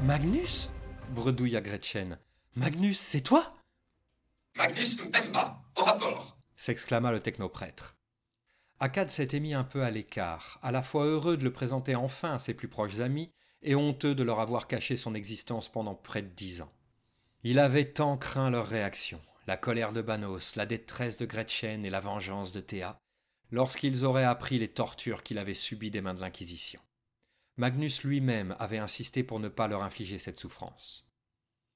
Magnus ?» bredouilla Gretchen. « Magnus, c'est toi ?» « Magnus Mpemba, au rapport !» s'exclama le technoprêtre. Akkad s'était mis un peu à l'écart, à la fois heureux de le présenter enfin à ses plus proches amis et honteux de leur avoir caché son existence pendant près de 10 ans. Il avait tant craint leur réaction, la colère de Banos, la détresse de Gretchen et la vengeance de Théa, lorsqu'ils auraient appris les tortures qu'il avait subies des mains de l'Inquisition. Magnus lui-même avait insisté pour ne pas leur infliger cette souffrance.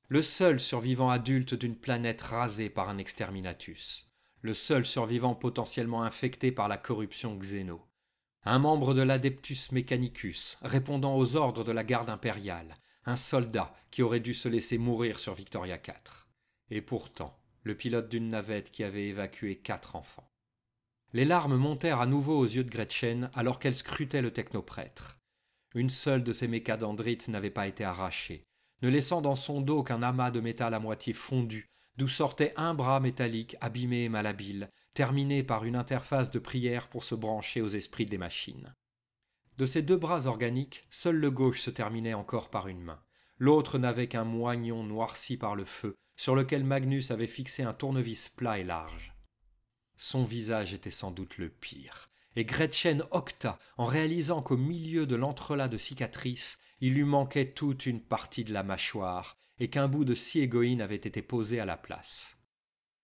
Le seul survivant adulte d'une planète rasée par un exterminatus, le seul survivant potentiellement infecté par la corruption Xéno, un membre de l'Adeptus Mechanicus répondant aux ordres de la garde impériale, un soldat qui aurait dû se laisser mourir sur Victoria 4. Et pourtant, le pilote d'une navette qui avait évacué 4 enfants. Les larmes montèrent à nouveau aux yeux de Gretchen alors qu'elle scrutait le technoprêtre. Une seule de ses mécadendrites n'avait pas été arrachée, ne laissant dans son dos qu'un amas de métal à moitié fondu, d'où sortait un bras métallique abîmé et malhabile, terminé par une interface de prière pour se brancher aux esprits des machines. De ces 2 bras organiques, seul le gauche se terminait encore par une main. L'autre n'avait qu'un moignon noirci par le feu, sur lequel Magnus avait fixé un tournevis plat et large. Son visage était sans doute le pire, et Gretchen octa en réalisant qu'au milieu de l'entrelac de cicatrices, il lui manquait toute une partie de la mâchoire, et qu'un bout de scie égoïne avait été posé à la place.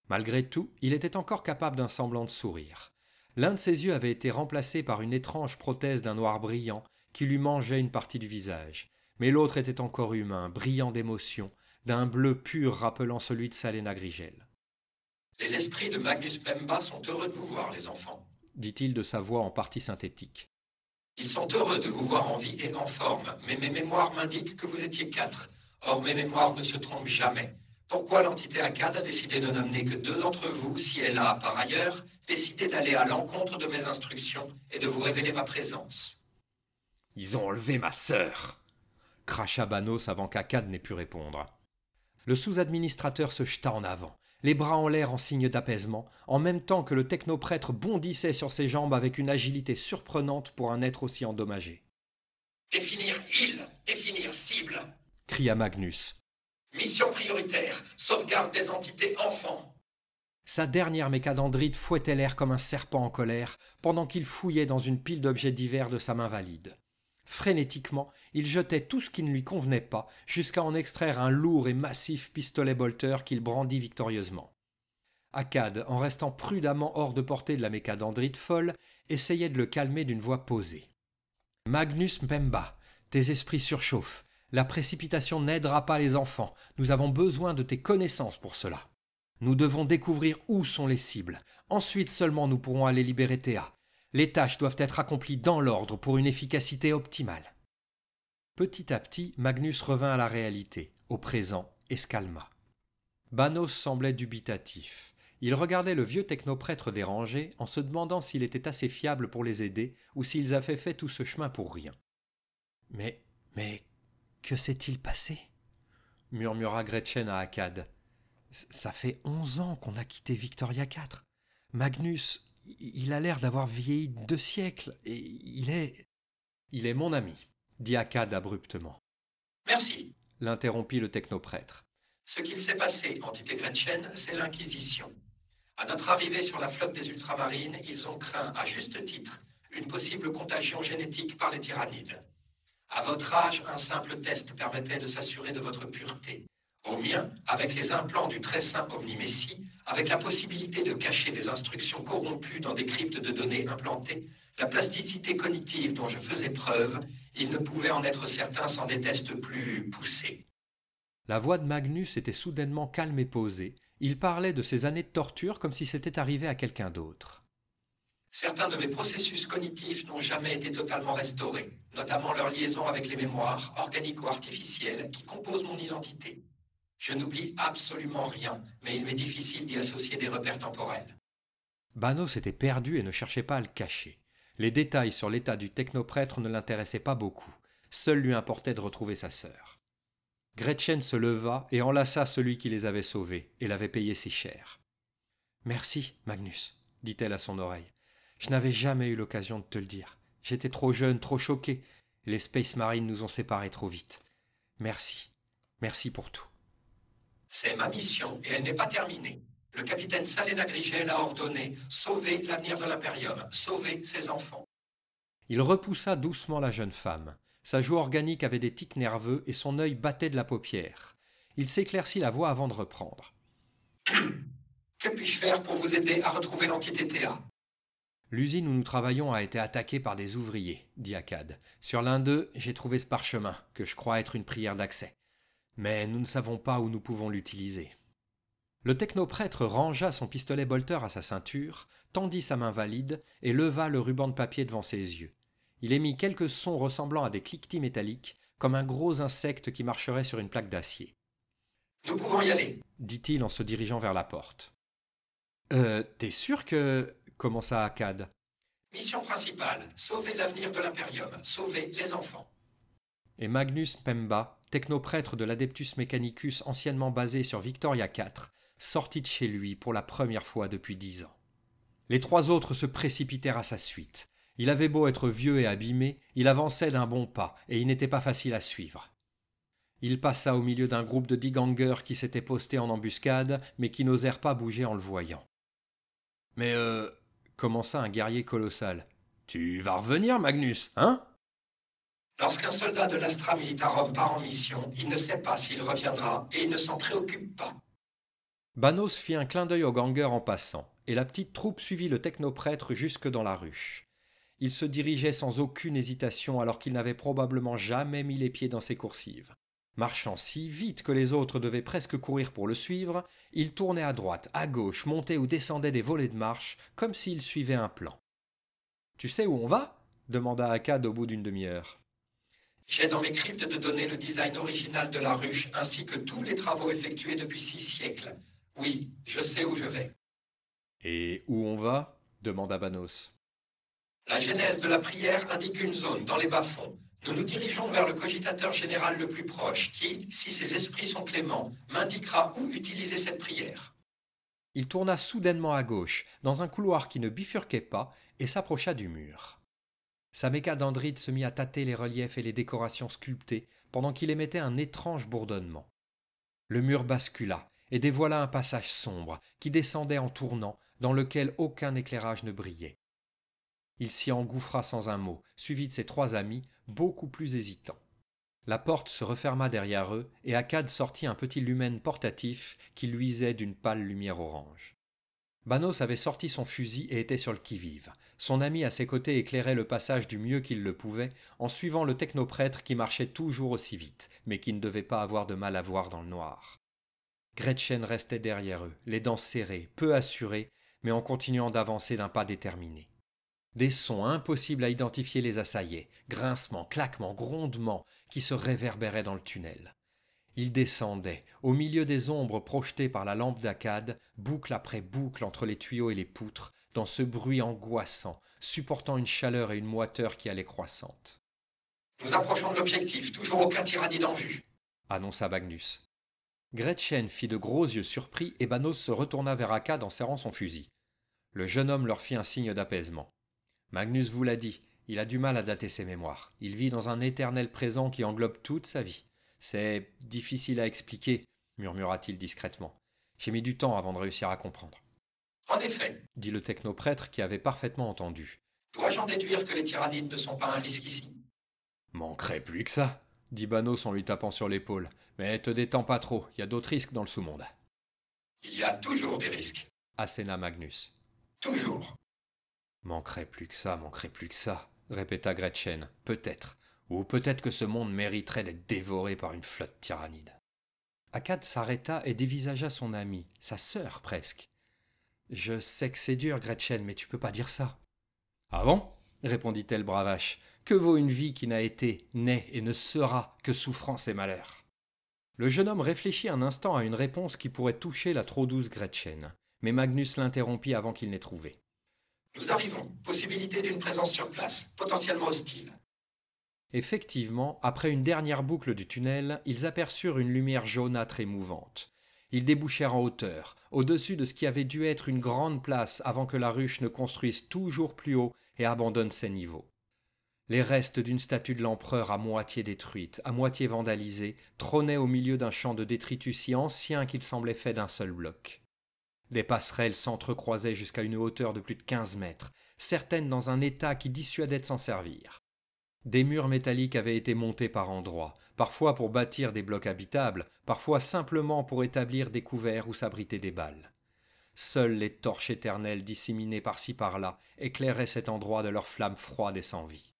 Malgré tout, il était encore capable d'un semblant de sourire. L'un de ses yeux avait été remplacé par une étrange prothèse d'un noir brillant qui lui mangeait une partie du visage, mais l'autre était encore humain, brillant d'émotion, d'un bleu pur rappelant celui de Salena Grigel. « Les esprits de Magnus Mpemba sont heureux de vous voir, les enfants, » dit-il de sa voix en partie synthétique. « Ils sont heureux de vous voir en vie et en forme, mais mes mémoires m'indiquent que vous étiez 4. Or, mes mémoires ne se trompent jamais. Pourquoi l'entité Akkad a décidé de n'emmener que 2 d'entre vous, si elle a, par ailleurs, décidé d'aller à l'encontre de mes instructions et de vous révéler ma présence ?»« Ils ont enlevé ma sœur !» cracha Banos avant qu'Akkad n'ait pu répondre. Le sous-administrateur se jeta en avant, les bras en l'air en signe d'apaisement, en même temps que le technoprêtre bondissait sur ses jambes avec une agilité surprenante pour un être aussi endommagé. « Définir île, définir cible !» cria Magnus. « Mission prioritaire, sauvegarde des entités enfants !» Sa dernière mécadendrite fouettait l'air comme un serpent en colère, pendant qu'il fouillait dans une pile d'objets divers de sa main valide. Frénétiquement, il jetait tout ce qui ne lui convenait pas, jusqu'à en extraire un lourd et massif pistolet bolter qu'il brandit victorieusement. Akkad, en restant prudemment hors de portée de la mécadendrite folle, essayait de le calmer d'une voix posée. « Magnus Mpemba, tes esprits surchauffent. La précipitation n'aidera pas les enfants. Nous avons besoin de tes connaissances pour cela. Nous devons découvrir où sont les cibles. Ensuite seulement nous pourrons aller libérer Théa. Les tâches doivent être accomplies dans l'ordre pour une efficacité optimale. » Petit à petit, Magnus revint à la réalité, au présent, et se calma. Banos semblait dubitatif. Il regardait le vieux technoprêtre dérangé en se demandant s'il était assez fiable pour les aider ou s'ils avaient fait tout ce chemin pour rien. « Mais, que s'est-il passé ?» murmura Gretchen à Akkad. « Ça fait 11 ans qu'on a quitté Victoria 4. Magnus, il a l'air d'avoir vieilli 2 siècles, et il est... » « Il est mon ami, » dit Akkad abruptement. « Merci, » l'interrompit le technoprêtre. « Ce qu'il s'est passé, entité Gretchen, c'est l'Inquisition. À notre arrivée sur la flotte des Ultramarines, ils ont craint, à juste titre, une possible contagion génétique par les tyrannides. À votre âge, un simple test permettait de s'assurer de votre pureté. Au mien, avec les implants du très saint Omnimessie, avec la possibilité de cacher des instructions corrompues dans des cryptes de données implantées, la plasticité cognitive dont je faisais preuve, il ne pouvait en être certain sans des tests plus poussés. » La voix de Magnus était soudainement calme et posée. Il parlait de ses années de torture comme si c'était arrivé à quelqu'un d'autre. « Certains de mes processus cognitifs n'ont jamais été totalement restaurés, notamment leur liaison avec les mémoires, organiques ou artificielles, qui composent mon identité. Je n'oublie absolument rien, mais il m'est difficile d'y associer des repères temporels. » Banos était perdu et ne cherchait pas à le cacher. Les détails sur l'état du technoprêtre ne l'intéressaient pas beaucoup. Seul lui importait de retrouver sa sœur. Gretchen se leva et enlaça celui qui les avait sauvés et l'avait payé si cher. « Merci, Magnus, » dit-elle à son oreille. « Je n'avais jamais eu l'occasion de te le dire. J'étais trop jeune, trop choqué. Les Space Marines nous ont séparés trop vite. Merci. Merci pour tout. C'est ma mission et elle n'est pas terminée. Le capitaine Salena Grigel a ordonné sauver l'avenir de l'Imperium, sauver ses enfants. Il repoussa doucement la jeune femme. Sa joue organique avait des tics nerveux et son œil battait de la paupière. Il s'éclaircit la voix avant de reprendre. Que puis-je faire pour vous aider à retrouver l'entité Théa? L'usine où nous travaillons a été attaquée par des ouvriers, dit Akkad. Sur l'un d'eux, j'ai trouvé ce parchemin, que je crois être une prière d'accès. Mais nous ne savons pas où nous pouvons l'utiliser. Le technoprêtre rangea son pistolet bolter à sa ceinture, tendit sa main valide et leva le ruban de papier devant ses yeux. Il émit quelques sons ressemblant à des cliquetis métalliques, comme un gros insecte qui marcherait sur une plaque d'acier. Nous pouvons y aller, dit-il en se dirigeant vers la porte. T'es sûr que... commença Akkad. Mission principale, sauver l'avenir de l'Imperium, sauver les enfants. Et Magnus Pemba, technoprêtre de l'Adeptus Mechanicus anciennement basé sur Victoria 4, sortit de chez lui pour la première fois depuis 10 ans. Les 3 autres se précipitèrent à sa suite. Il avait beau être vieux et abîmé, il avançait d'un bon pas, et il n'était pas facile à suivre. Il passa au milieu d'un groupe de 10 gangers qui s'étaient postés en embuscade, mais qui n'osèrent pas bouger en le voyant. « Mais commença un guerrier colossal. « Tu vas revenir, Magnus, hein ?» Lorsqu'un soldat de l'Astra Militarum part en mission, il ne sait pas s'il reviendra et il ne s'en préoccupe pas. Banos fit un clin d'œil aux gangers en passant, et la petite troupe suivit le technoprêtre jusque dans la ruche. Il se dirigeait sans aucune hésitation alors qu'il n'avait probablement jamais mis les pieds dans ses coursives. Marchant si vite que les autres devaient presque courir pour le suivre, il tournait à droite, à gauche, montait ou descendait des volets de marche, comme s'il suivait un plan. « Tu sais où on va » demanda Akkad au bout d'une demi-heure. J'ai dans mes cryptes de données le design original de la ruche ainsi que tous les travaux effectués depuis 6 siècles. Oui, je sais où je vais. « Et où on va » demanda Banos. La genèse de la prière indique une zone dans les bas-fonds. Nous nous dirigeons vers le cogitateur général le plus proche qui, si ses esprits sont cléments, m'indiquera où utiliser cette prière. Il tourna soudainement à gauche, dans un couloir qui ne bifurquait pas, et s'approcha du mur. Sa méca d'andrite se mit à tâter les reliefs et les décorations sculptées, pendant qu'il émettait un étrange bourdonnement. Le mur bascula, et dévoila un passage sombre, qui descendait en tournant, dans lequel aucun éclairage ne brillait. Il s'y engouffra sans un mot, suivi de ses 3 amis, beaucoup plus hésitants. La porte se referma derrière eux, et Akkad sortit un petit lumen portatif qui luisait d'une pâle lumière orange. Banos avait sorti son fusil et était sur le qui-vive. Son ami à ses côtés éclairait le passage du mieux qu'il le pouvait, en suivant le technoprêtre qui marchait toujours aussi vite, mais qui ne devait pas avoir de mal à voir dans le noir. Gretchen restait derrière eux, les dents serrées, peu assurée, mais en continuant d'avancer d'un pas déterminé. Des sons impossibles à identifier les assaillaient, grincements, claquements, grondements, qui se réverbéraient dans le tunnel. Ils descendaient, au milieu des ombres projetées par la lampe d'Akkad, boucle après boucle entre les tuyaux et les poutres, dans ce bruit angoissant, supportant une chaleur et une moiteur qui allaient croissantes. « Nous approchons de l'objectif, toujours aucun tyrannide en vue !» annonça Magnus. Gretchen fit de gros yeux surpris et Banos se retourna vers Akkad en serrant son fusil. Le jeune homme leur fit un signe d'apaisement. Magnus vous l'a dit, il a du mal à dater ses mémoires. Il vit dans un éternel présent qui englobe toute sa vie. C'est difficile à expliquer, murmura-t-il discrètement. J'ai mis du temps avant de réussir à comprendre. En effet, dit le technoprêtre qui avait parfaitement entendu. Dois-je en déduire que les tyrannides ne sont pas un risque ici? Manquerait plus que ça, dit Banos en lui tapant sur l'épaule. Mais te détends pas trop, il y a d'autres risques dans le sous-monde. Il y a toujours des risques. Asséna Magnus. Toujours. Manquerait plus que ça, répéta Gretchen. Peut-être. Ou peut-être que ce monde mériterait d'être dévoré par une flotte tyrannide. Akkad s'arrêta et dévisagea son amie, sa sœur presque. Je sais que c'est dur, Gretchen, mais tu peux pas dire ça. Ah bon? Répondit-elle bravache. Que vaut une vie qui n'a été, n'est et ne sera que souffrance et malheur? Le jeune homme réfléchit un instant à une réponse qui pourrait toucher la trop douce Gretchen, mais Magnus l'interrompit avant qu'il n'ait trouvé. Nous arrivons. Possibilité d'une présence sur place, potentiellement hostile. Effectivement, après une dernière boucle du tunnel, ils aperçurent une lumière jaunâtre et mouvante. Ils débouchèrent en hauteur, au-dessus de ce qui avait dû être une grande place avant que la ruche ne construise toujours plus haut et abandonne ses niveaux. Les restes d'une statue de l'empereur à moitié détruite, à moitié vandalisée, trônaient au milieu d'un champ de détritus si ancien qu'il semblait fait d'un seul bloc. Des passerelles s'entrecroisaient jusqu'à une hauteur de plus de 15 mètres, certaines dans un état qui dissuadait de s'en servir. Des murs métalliques avaient été montés par endroits, parfois pour bâtir des blocs habitables, parfois simplement pour établir des couverts où s'abritaient des balles. Seules les torches éternelles disséminées par-ci par-là éclairaient cet endroit de leurs flammes froides et sans vie.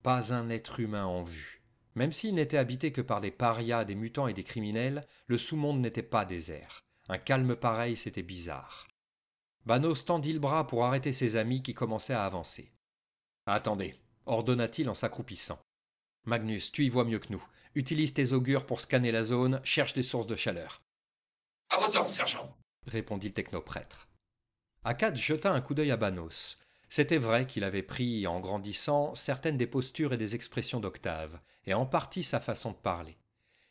Pas un être humain en vue. Même s'il n'était habité que par des parias, des mutants et des criminels, le sous-monde n'était pas désert. Un calme pareil, c'était bizarre. Banos tendit le bras pour arrêter ses amis qui commençaient à avancer. « Attendez » ordonna-t-il en s'accroupissant. « Magnus, tu y vois mieux que nous. Utilise tes augures pour scanner la zone, cherche des sources de chaleur. »« À vos ordres, sergent » répondit le technoprêtre. Akkad jeta un coup d'œil à Banos. C'était vrai qu'il avait pris, en grandissant, certaines des postures et des expressions d'Octave, et en partie sa façon de parler.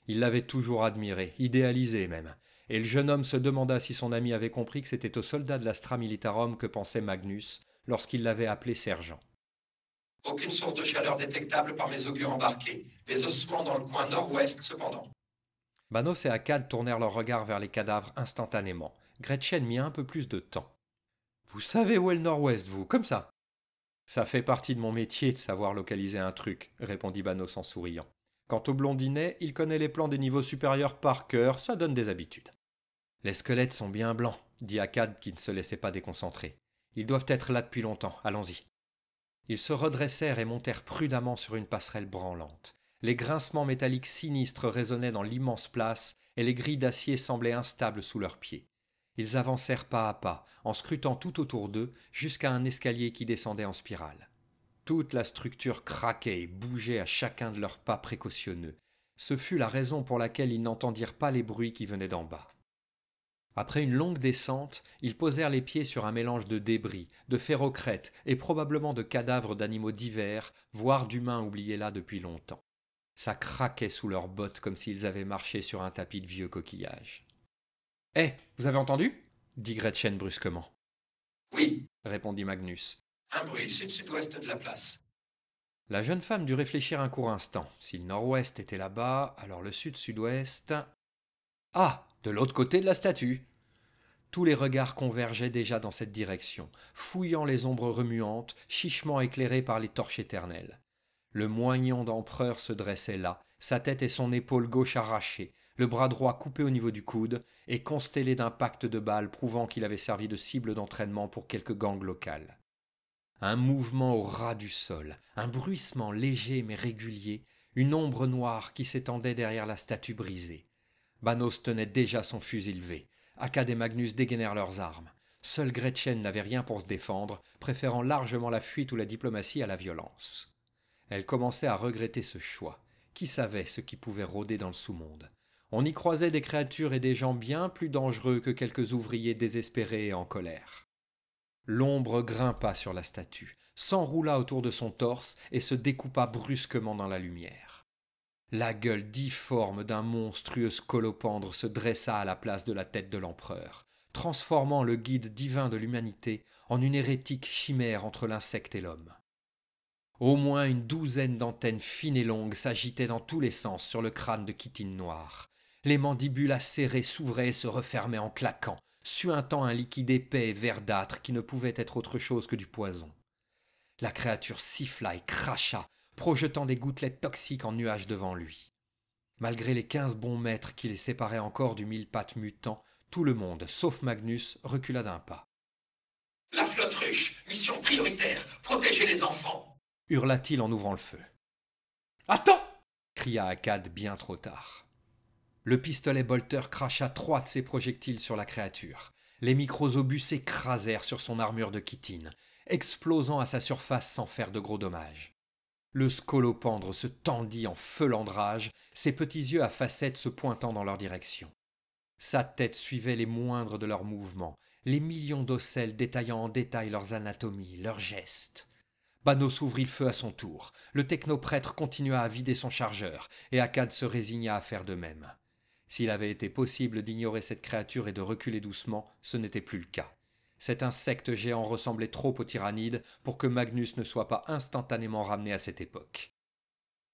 Il l'avait toujours admiré, idéalisé même, et le jeune homme se demanda si son ami avait compris que c'était aux soldats de l'Astra Militarum que pensait Magnus lorsqu'il l'avait appelé sergent. « Aucune source de chaleur détectable par mes augures embarqués. Des ossements dans le coin nord-ouest, cependant. » Banos et Akkad tournèrent leurs regards vers les cadavres instantanément. Gretchen mit un peu plus de temps. « Vous savez où est le nord-ouest, vous, comme ça ?»« Ça fait partie de mon métier de savoir localiser un truc, » répondit Banos en souriant. « Quant au blondinet, il connaît les plans des niveaux supérieurs par cœur, ça donne des habitudes. »« Les squelettes sont bien blancs, » dit Akkad qui ne se laissait pas déconcentrer. « Ils doivent être là depuis longtemps, allons-y. » Ils se redressèrent et montèrent prudemment sur une passerelle branlante. Les grincements métalliques sinistres résonnaient dans l'immense place et les grilles d'acier semblaient instables sous leurs pieds. Ils avancèrent pas à pas, en scrutant tout autour d'eux, jusqu'à un escalier qui descendait en spirale. Toute la structure craquait et bougeait à chacun de leurs pas précautionneux. Ce fut la raison pour laquelle ils n'entendirent pas les bruits qui venaient d'en bas. Après une longue descente, ils posèrent les pieds sur un mélange de débris, de ferrocrêtes et probablement de cadavres d'animaux divers, voire d'humains oubliés là depuis longtemps. Ça craquait sous leurs bottes comme s'ils avaient marché sur un tapis de vieux coquillages. « Hé, vous avez entendu » dit Gretchen brusquement. « Oui » répondit Magnus. « Un bruit sud-sud-ouest de la place. » La jeune femme dut réfléchir un court instant. Si le nord-ouest était là-bas, alors le sud-sud-ouest... Ah, de l'autre côté de la statue. Tous les regards convergeaient déjà dans cette direction, fouillant les ombres remuantes, chichement éclairées par les torches éternelles. Le moignon d'empereur se dressait là, sa tête et son épaule gauche arrachées, le bras droit coupé au niveau du coude et constellé d'impacts de balles prouvant qu'il avait servi de cible d'entraînement pour quelque gang local. Un mouvement au ras du sol, un bruissement léger mais régulier, une ombre noire qui s'étendait derrière la statue brisée. Banos tenait déjà son fusil levé. Akkad et Magnus dégainèrent leurs armes. Seule Gretchen n'avait rien pour se défendre, préférant largement la fuite ou la diplomatie à la violence. Elle commençait à regretter ce choix. Qui savait ce qui pouvait rôder dans le sous-monde? On y croisait des créatures et des gens bien plus dangereux que quelques ouvriers désespérés et en colère. L'ombre grimpa sur la statue, s'enroula autour de son torse et se découpa brusquement dans la lumière. La gueule difforme d'un monstrueux scolopendre se dressa à la place de la tête de l'empereur, transformant le guide divin de l'humanité en une hérétique chimère entre l'insecte et l'homme. Au moins une douzaine d'antennes fines et longues s'agitaient dans tous les sens sur le crâne de Kitine noire. Les mandibules acérées s'ouvraient et se refermaient en claquant, suintant un liquide épais et verdâtre qui ne pouvait être autre chose que du poison. La créature siffla et cracha, projetant des gouttelettes toxiques en nuages devant lui. Malgré les 15 bons mètres qui les séparaient encore du mille-pattes mutant, tout le monde, sauf Magnus, recula d'un pas. « La flotte ruche, mission prioritaire, protéger les enfants !» hurla-t-il en ouvrant le feu. « Attends !» cria Akkad bien trop tard. Le pistolet bolter cracha 3 de ses projectiles sur la créature. Les micros-obus s'écrasèrent sur son armure de chitine, explosant à sa surface sans faire de gros dommages. Le scolopendre se tendit en feulant de rage, ses petits yeux à facettes se pointant dans leur direction. Sa tête suivait les moindres de leurs mouvements, les millions d'ocelles détaillant en détail leurs anatomies, leurs gestes. Banos ouvrit le feu à son tour. Le technoprêtre continua à vider son chargeur, et Akkad se résigna à faire de même. S'il avait été possible d'ignorer cette créature et de reculer doucement, ce n'était plus le cas. Cet insecte géant ressemblait trop au tyrannide pour que Magnus ne soit pas instantanément ramené à cette époque.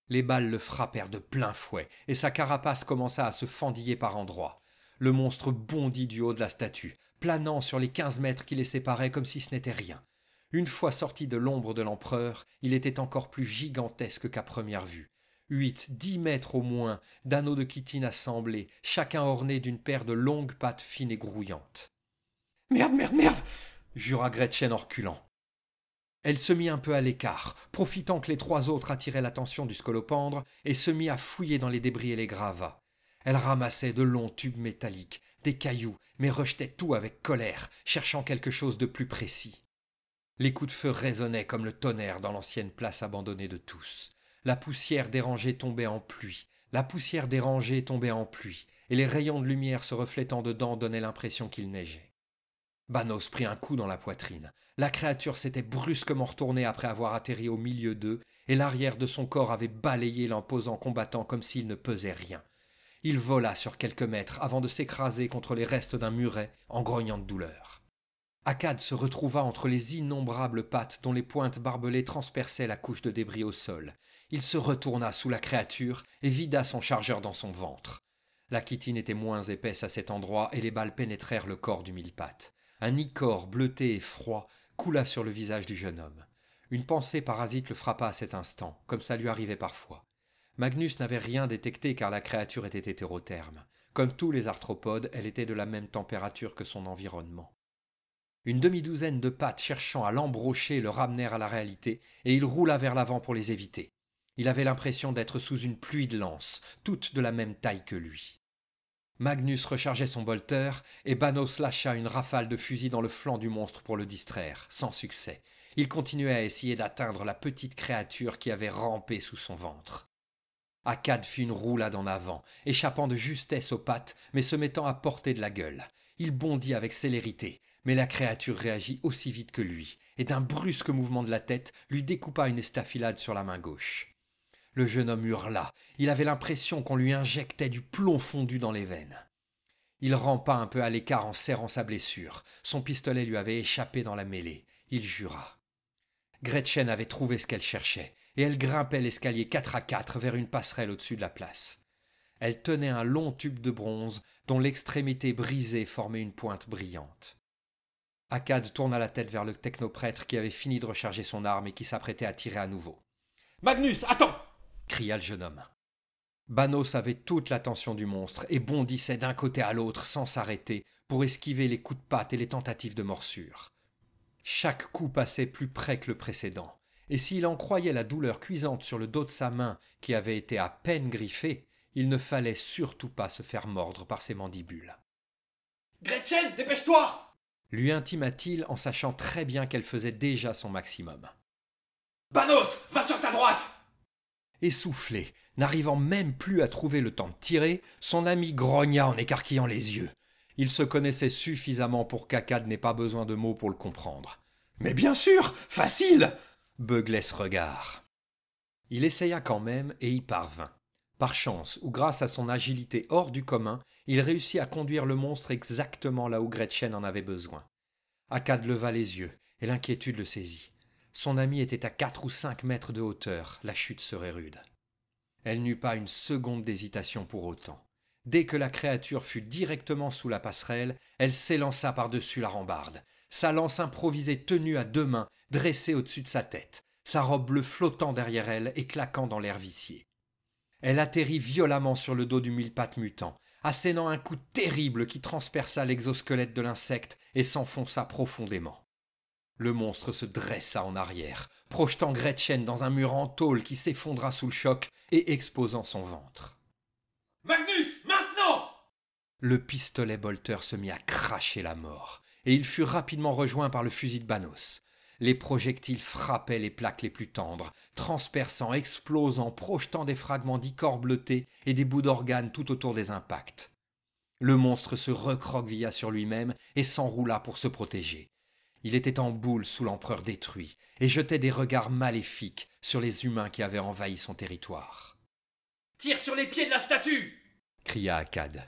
Les balles le frappèrent de plein fouet, et sa carapace commença à se fendiller par endroits. Le monstre bondit du haut de la statue, planant sur les 15 mètres qui les séparaient comme si ce n'était rien. Une fois sorti de l'ombre de l'empereur, il était encore plus gigantesque qu'à première vue. 8, 10 mètres au moins d'anneaux de chitine assemblés, chacun orné d'une paire de longues pattes fines et grouillantes. « Merde, merde, merde !» jura Gretchen en reculant. Elle se mit un peu à l'écart, profitant que les 3 autres attiraient l'attention du scolopendre, et se mit à fouiller dans les débris et les gravats. Elle ramassait de longs tubes métalliques, des cailloux, mais rejetait tout avec colère, cherchant quelque chose de plus précis. Les coups de feu résonnaient comme le tonnerre dans l'ancienne place abandonnée de tous. La poussière dérangée tombait en pluie, et les rayons de lumière se reflétant dedans donnaient l'impression qu'il neigeait. Banos prit un coup dans la poitrine. La créature s'était brusquement retournée après avoir atterri au milieu d'eux, et l'arrière de son corps avait balayé l'imposant combattant comme s'il ne pesait rien. Il vola sur quelques mètres avant de s'écraser contre les restes d'un muret en grognant de douleur. Akkad se retrouva entre les innombrables pattes dont les pointes barbelées transperçaient la couche de débris au sol. Il se retourna sous la créature et vida son chargeur dans son ventre. La chitine était moins épaisse à cet endroit et les balles pénétrèrent le corps du mille-pattes. Un ichor bleuté et froid coula sur le visage du jeune homme. Une pensée parasite le frappa à cet instant, comme ça lui arrivait parfois. Magnus n'avait rien détecté car la créature était hétérotherme. Comme tous les arthropodes, elle était de la même température que son environnement. Une demi-douzaine de pattes cherchant à l'embrocher le ramenèrent à la réalité, et il roula vers l'avant pour les éviter. Il avait l'impression d'être sous une pluie de lances, toutes de la même taille que lui. Magnus rechargeait son bolter, et Banos lâcha une rafale de fusil dans le flanc du monstre pour le distraire, sans succès. Il continuait à essayer d'atteindre la petite créature qui avait rampé sous son ventre. Akkad fit une roulade en avant, échappant de justesse aux pattes, mais se mettant à portée de la gueule. Il bondit avec célérité, mais la créature réagit aussi vite que lui, et d'un brusque mouvement de la tête, lui découpa une estafilade sur la main gauche. Le jeune homme hurla. Il avait l'impression qu'on lui injectait du plomb fondu dans les veines. Il rampa un peu à l'écart en serrant sa blessure. Son pistolet lui avait échappé dans la mêlée. Il jura. Gretchen avait trouvé ce qu'elle cherchait, et elle grimpait l'escalier 4 à 4 vers une passerelle au-dessus de la place. Elle tenait un long tube de bronze dont l'extrémité brisée formait une pointe brillante. Akkad tourna la tête vers le technoprêtre qui avait fini de recharger son arme et qui s'apprêtait à tirer à nouveau. « Magnus, attends !» cria le jeune homme. Banos avait toute l'attention du monstre et bondissait d'un côté à l'autre sans s'arrêter pour esquiver les coups de patte et les tentatives de morsure. Chaque coup passait plus près que le précédent, et s'il en croyait la douleur cuisante sur le dos de sa main qui avait été à peine griffée, il ne fallait surtout pas se faire mordre par ses mandibules. « Gretchen, dépêche-toi !» lui intima-t-il en sachant très bien qu'elle faisait déjà son maximum. « Banos, va sur ta droite !» Essoufflé, n'arrivant même plus à trouver le temps de tirer, son ami grogna en écarquillant les yeux. Il se connaissait suffisamment pour qu'Akkad n'ait pas besoin de mots pour le comprendre. « Mais bien sûr, facile !» beuglait ce regard. Il essaya quand même et y parvint. Par chance, ou grâce à son agilité hors du commun, il réussit à conduire le monstre exactement là où Gretchen en avait besoin. Akkad leva les yeux, et l'inquiétude le saisit. Son ami était à 4 ou 5 mètres de hauteur, la chute serait rude. Elle n'eut pas une seconde d'hésitation pour autant. Dès que la créature fut directement sous la passerelle, elle s'élança par-dessus la rambarde. Sa lance improvisée tenue à 2 mains, dressée au-dessus de sa tête, sa robe bleue flottant derrière elle et claquant dans l'air vicié. Elle atterrit violemment sur le dos du mille-pattes mutant, assénant un coup terrible qui transperça l'exosquelette de l'insecte et s'enfonça profondément. Le monstre se dressa en arrière, projetant Gretchen dans un mur en tôle qui s'effondra sous le choc et exposant son ventre. « Magnus, maintenant !» Le pistolet bolter se mit à cracher la mort, et il fut rapidement rejoint par le fusil de Banos. Les projectiles frappaient les plaques les plus tendres, transperçant, explosant, projetant des fragments d'ichor bleuté et des bouts d'organes tout autour des impacts. Le monstre se recroquevilla sur lui-même et s'enroula pour se protéger. Il était en boule sous l'empereur détruit et jetait des regards maléfiques sur les humains qui avaient envahi son territoire. « Tire sur les pieds de la statue !» cria Akkad.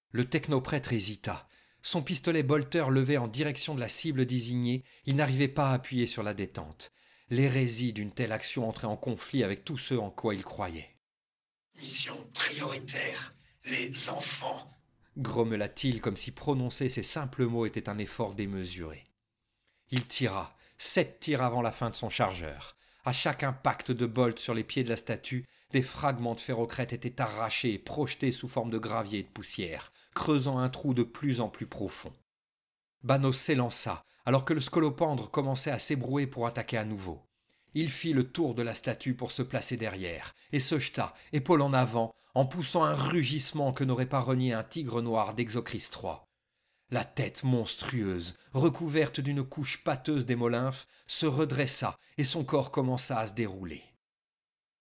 Le technoprêtre hésita. Son pistolet bolter levé en direction de la cible désignée, il n'arrivait pas à appuyer sur la détente. L'hérésie d'une telle action entrait en conflit avec tout ce en quoi il croyait. « Mission prioritaire, les enfants !» grommela-t-il comme si prononcer ces simples mots était un effort démesuré. Il tira, 7 tirs avant la fin de son chargeur. À chaque impact de bolt sur les pieds de la statue, des fragments de ferrocrète étaient arrachés et projetés sous forme de gravier et de poussière, creusant un trou de plus en plus profond. Banos s'élança, alors que le scolopendre commençait à s'ébrouer pour attaquer à nouveau. Il fit le tour de la statue pour se placer derrière, et se jeta, épaule en avant, en poussant un rugissement que n'aurait pas renié un tigre noir d'Exocris III. La tête monstrueuse, recouverte d'une couche pâteuse d'hémolymphe, se redressa et son corps commença à se dérouler.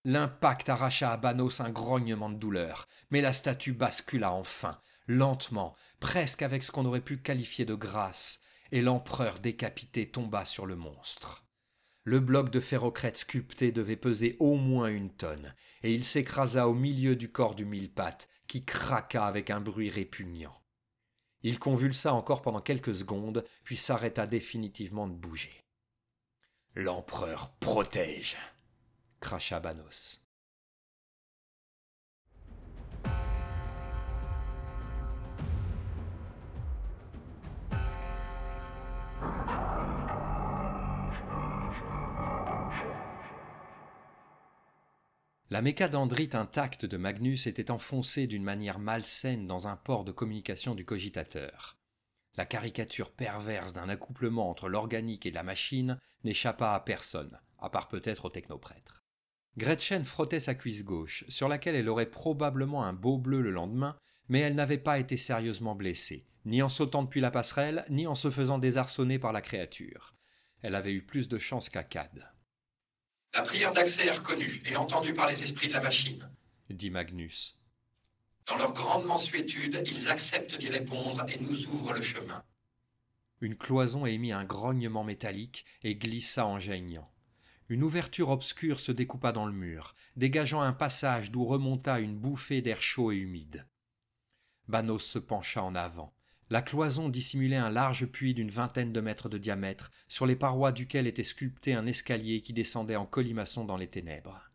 L'impact arracha à Banos un grognement de douleur, mais la statue bascula enfin, lentement, presque avec ce qu'on aurait pu qualifier de grâce, et l'empereur décapité tomba sur le monstre. Le bloc de ferrocrète sculpté devait peser au moins 1 tonne, et il s'écrasa au milieu du corps du mille-pattes, qui craqua avec un bruit répugnant. Il convulsa encore pendant quelques secondes, puis s'arrêta définitivement de bouger. « L'empereur protège !» cracha Banos. La mécadendrite intacte de Magnus était enfoncée d'une manière malsaine dans un port de communication du cogitateur. La caricature perverse d'un accouplement entre l'organique et la machine n'échappa à personne, à part peut-être au technoprêtre. Gretchen frottait sa cuisse gauche, sur laquelle elle aurait probablement un beau bleu le lendemain, mais elle n'avait pas été sérieusement blessée, ni en sautant depuis la passerelle, ni en se faisant désarçonner par la créature. Elle avait eu plus de chance qu'Akkad. « La prière d'accès est reconnue et entendue par les esprits de la machine, » dit Magnus. « Dans leur grande mansuétude, ils acceptent d'y répondre et nous ouvrent le chemin. » Une cloison émit un grognement métallique et glissa en geignant. Une ouverture obscure se découpa dans le mur, dégageant un passage d'où remonta une bouffée d'air chaud et humide. Banos se pencha en avant. La cloison dissimulait un large puits d'une 20aine de mètres de diamètre, sur les parois duquel était sculpté un escalier qui descendait en colimaçon dans les ténèbres.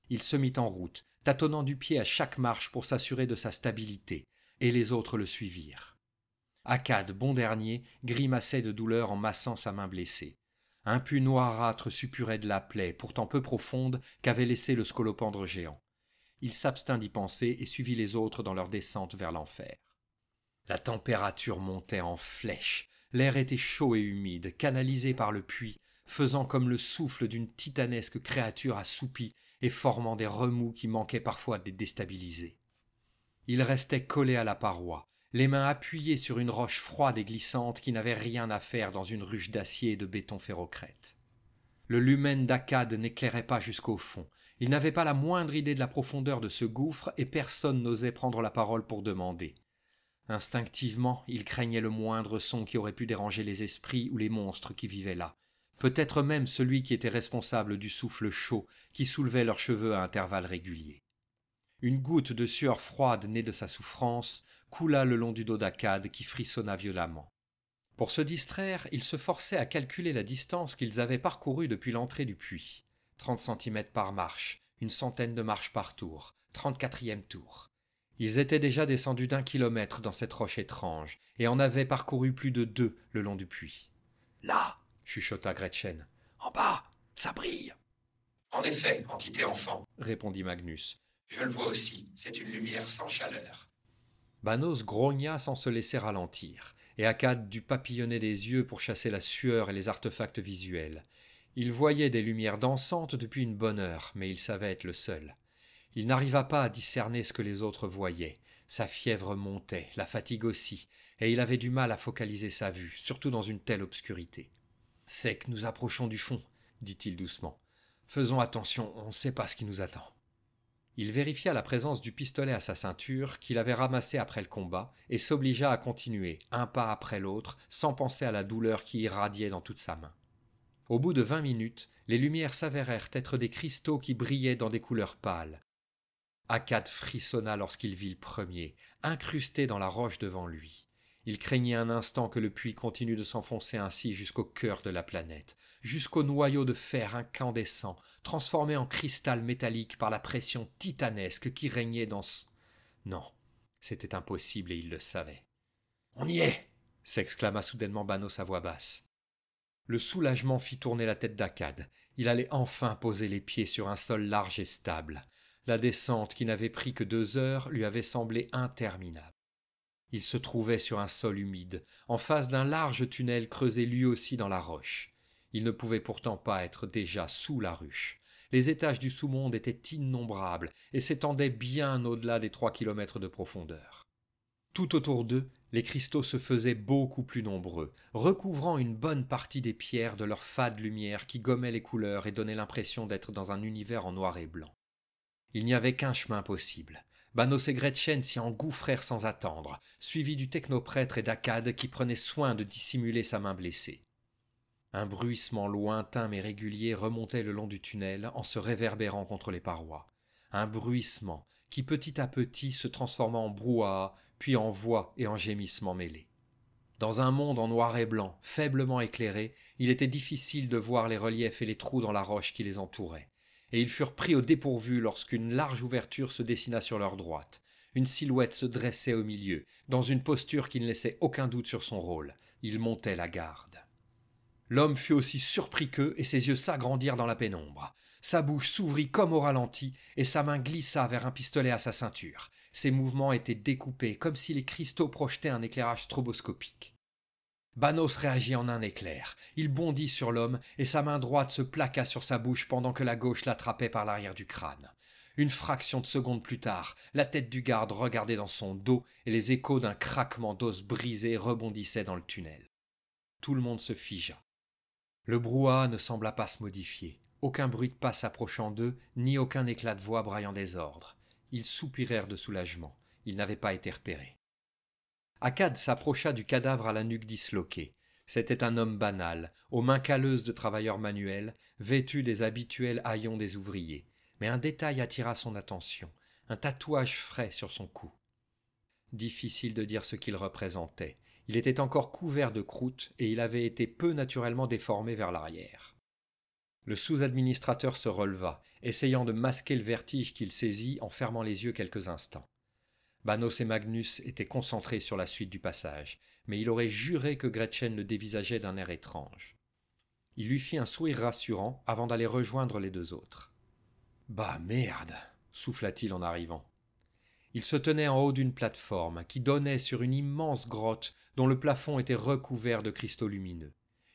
Il se mit en route, tâtonnant du pied à chaque marche pour s'assurer de sa stabilité, et les autres le suivirent. Akkad, bon dernier, grimaçait de douleur en massant sa main blessée. Un pus noirâtre suppurait de la plaie, pourtant peu profonde, qu'avait laissé le scolopendre géant. Il s'abstint d'y penser et suivit les autres dans leur descente vers l'enfer. La température montait en flèche, l'air était chaud et humide, canalisé par le puits, faisant comme le souffle d'une titanesque créature assoupie et formant des remous qui manquaient parfois de les déstabiliser. Il restait collé à la paroi, les mains appuyées sur une roche froide et glissante qui n'avait rien à faire dans une ruche d'acier et de béton ferrocrète. Le lumen d'Akkad n'éclairait pas jusqu'au fond. Il n'avait pas la moindre idée de la profondeur de ce gouffre et personne n'osait prendre la parole pour demander. Instinctivement, il craignait le moindre son qui aurait pu déranger les esprits ou les monstres qui vivaient là. Peut-être même celui qui était responsable du souffle chaud qui soulevait leurs cheveux à intervalles réguliers. Une goutte de sueur froide née de sa souffrance coula le long du dos d'Akkad qui frissonna violemment. Pour se distraire, ils se forçaient à calculer la distance qu'ils avaient parcourue depuis l'entrée du puits. 30 centimètres par marche, 100 de marches par tour, 34e tour. Ils étaient déjà descendus d'1 kilomètre dans cette roche étrange, et en avaient parcouru plus de 2 le long du puits. « Là !» chuchota Gretchen. « En bas, ça brille !»« En effet, entité enfant, » répondit Magnus. « Je le vois aussi, c'est une lumière sans chaleur. » Banos grogna sans se laisser ralentir, et Akkad dut papillonner des yeux pour chasser la sueur et les artefacts visuels. Il voyait des lumières dansantes depuis une bonne heure, mais il savait être le seul. Il n'arriva pas à discerner ce que les autres voyaient. Sa fièvre montait, la fatigue aussi, et il avait du mal à focaliser sa vue, surtout dans une telle obscurité. « C'est que nous approchons du fond, » dit-il doucement. « Faisons attention, on ne sait pas ce qui nous attend. » Il vérifia la présence du pistolet à sa ceinture, qu'il avait ramassé après le combat, et s'obligea à continuer, un pas après l'autre, sans penser à la douleur qui irradiait dans toute sa main. Au bout de 20 minutes, les lumières s'avérèrent être des cristaux qui brillaient dans des couleurs pâles. Akkad frissonna lorsqu'il vit le premier, incrusté dans la roche devant lui. Il craignait un instant que le puits continue de s'enfoncer ainsi jusqu'au cœur de la planète, jusqu'au noyau de fer incandescent, transformé en cristal métallique par la pression titanesque qui régnait dans ce... Non, c'était impossible et il le savait. « On y est !» s'exclama soudainement Banos à voix basse. Le soulagement fit tourner la tête d'Akkad. Il allait enfin poser les pieds sur un sol large et stable. La descente, qui n'avait pris que 2 heures, lui avait semblé interminable. Il se trouvait sur un sol humide, en face d'un large tunnel creusé lui aussi dans la roche. Il ne pouvait pourtant pas être déjà sous la ruche. Les étages du sous-monde étaient innombrables et s'étendaient bien au-delà des 3 kilomètres de profondeur. Tout autour d'eux, les cristaux se faisaient beaucoup plus nombreux, recouvrant une bonne partie des pierres de leur fade lumière qui gommait les couleurs et donnait l'impression d'être dans un univers en noir et blanc. Il n'y avait qu'un chemin possible. Banos et Gretchen s'y engouffrèrent sans attendre, suivis du technoprêtre et d'Akkad qui prenait soin de dissimuler sa main blessée. Un bruissement lointain mais régulier remontait le long du tunnel en se réverbérant contre les parois. Un bruissement qui petit à petit se transforma en brouhaha, puis en voix et en gémissements mêlés. Dans un monde en noir et blanc, faiblement éclairé, il était difficile de voir les reliefs et les trous dans la roche qui les entouraient. Et ils furent pris au dépourvu lorsqu'une large ouverture se dessina sur leur droite. Une silhouette se dressait au milieu, dans une posture qui ne laissait aucun doute sur son rôle. Il montait la garde. L'homme fut aussi surpris qu'eux, et ses yeux s'agrandirent dans la pénombre. Sa bouche s'ouvrit comme au ralenti, et sa main glissa vers un pistolet à sa ceinture. Ses mouvements étaient découpés, comme si les cristaux projetaient un éclairage stroboscopique. Banos réagit en un éclair. Il bondit sur l'homme, et sa main droite se plaqua sur sa bouche pendant que la gauche l'attrapait par l'arrière du crâne. Une fraction de seconde plus tard, la tête du garde regardait dans son dos, et les échos d'un craquement d'os brisé rebondissaient dans le tunnel. Tout le monde se figea. Le brouhaha ne sembla pas se modifier. Aucun bruit de pas s'approchant d'eux, ni aucun éclat de voix braillant des ordres. Ils soupirèrent de soulagement. Ils n'avaient pas été repérés. Akkad s'approcha du cadavre à la nuque disloquée. C'était un homme banal, aux mains calleuses de travailleurs manuels, vêtu des habituels haillons des ouvriers. Mais un détail attira son attention, un tatouage frais sur son cou. Difficile de dire ce qu'il représentait. Il était encore couvert de croûte et il avait été peu naturellement déformé vers l'arrière. Le sous-administrateur se releva, essayant de masquer le vertige qu'il saisit en fermant les yeux quelques instants. Banos et Magnus étaient concentrés sur la suite du passage, mais il aurait juré que Gretchen le dévisageait d'un air étrange. Il lui fit un sourire rassurant avant d'aller rejoindre les 2 autres. « Bah merde !» souffla-t-il en arrivant. Il se tenait en haut d'une plateforme qui donnait sur une immense grotte dont le plafond était recouvert de cristaux lumineux.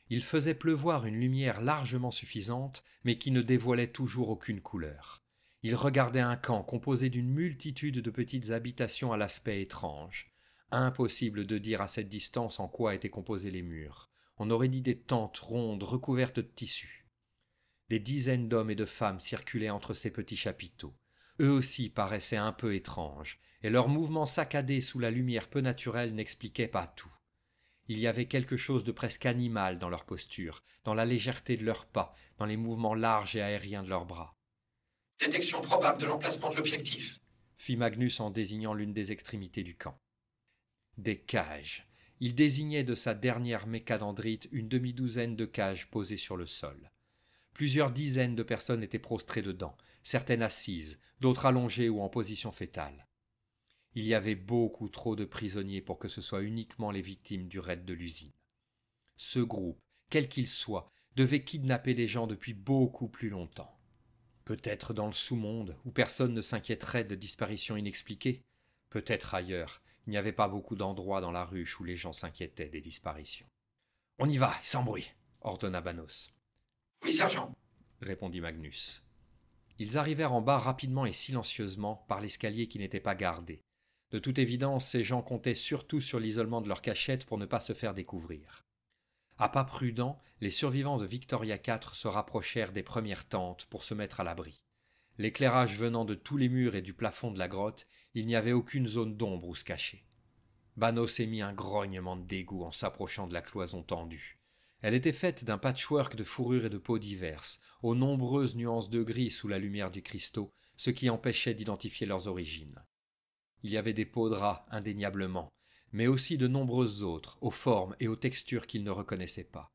Il faisait pleuvoir une lumière largement suffisante, mais qui ne dévoilait toujours aucune couleur. Il regardait un camp composé d'une multitude de petites habitations à l'aspect étrange. Impossible de dire à cette distance en quoi étaient composés les murs. On aurait dit des tentes rondes recouvertes de tissus. Des dizaines d'hommes et de femmes circulaient entre ces petits chapiteaux. Eux aussi paraissaient un peu étranges, et leurs mouvements saccadés sous la lumière peu naturelle n'expliquaient pas tout. Il y avait quelque chose de presque animal dans leur posture, dans la légèreté de leurs pas, dans les mouvements larges et aériens de leurs bras. « Détection probable de l'emplacement de l'objectif », fit Magnus en désignant l'une des extrémités du camp. Des cages. Il désignait de sa dernière mécadendrite une demi-douzaine de cages posées sur le sol. Plusieurs dizaines de personnes étaient prostrées dedans, certaines assises, d'autres allongées ou en position fétale. Il y avait beaucoup trop de prisonniers pour que ce soit uniquement les victimes du raid de l'usine. Ce groupe, quel qu'il soit, devait kidnapper les gens depuis beaucoup plus longtemps. Peut-être dans le sous-monde, où personne ne s'inquiéterait de disparitions inexpliquées. Peut-être ailleurs, il n'y avait pas beaucoup d'endroits dans la ruche où les gens s'inquiétaient des disparitions. « On y va, sans bruit !» ordonna Banos. « Oui, sergent !» répondit Magnus. Ils arrivèrent en bas rapidement et silencieusement par l'escalier qui n'était pas gardé. De toute évidence, ces gens comptaient surtout sur l'isolement de leur cachette pour ne pas se faire découvrir. À pas prudents, les survivants de Victoria 4 se rapprochèrent des premières tentes pour se mettre à l'abri. L'éclairage venant de tous les murs et du plafond de la grotte, il n'y avait aucune zone d'ombre où se cacher. Banos émit un grognement de dégoût en s'approchant de la cloison tendue. Elle était faite d'un patchwork de fourrures et de peaux diverses, aux nombreuses nuances de gris sous la lumière du cristaux, ce qui empêchait d'identifier leurs origines. Il y avait des peaux de rats, indéniablement, mais aussi de nombreuses autres, aux formes et aux textures qu'il ne reconnaissait pas.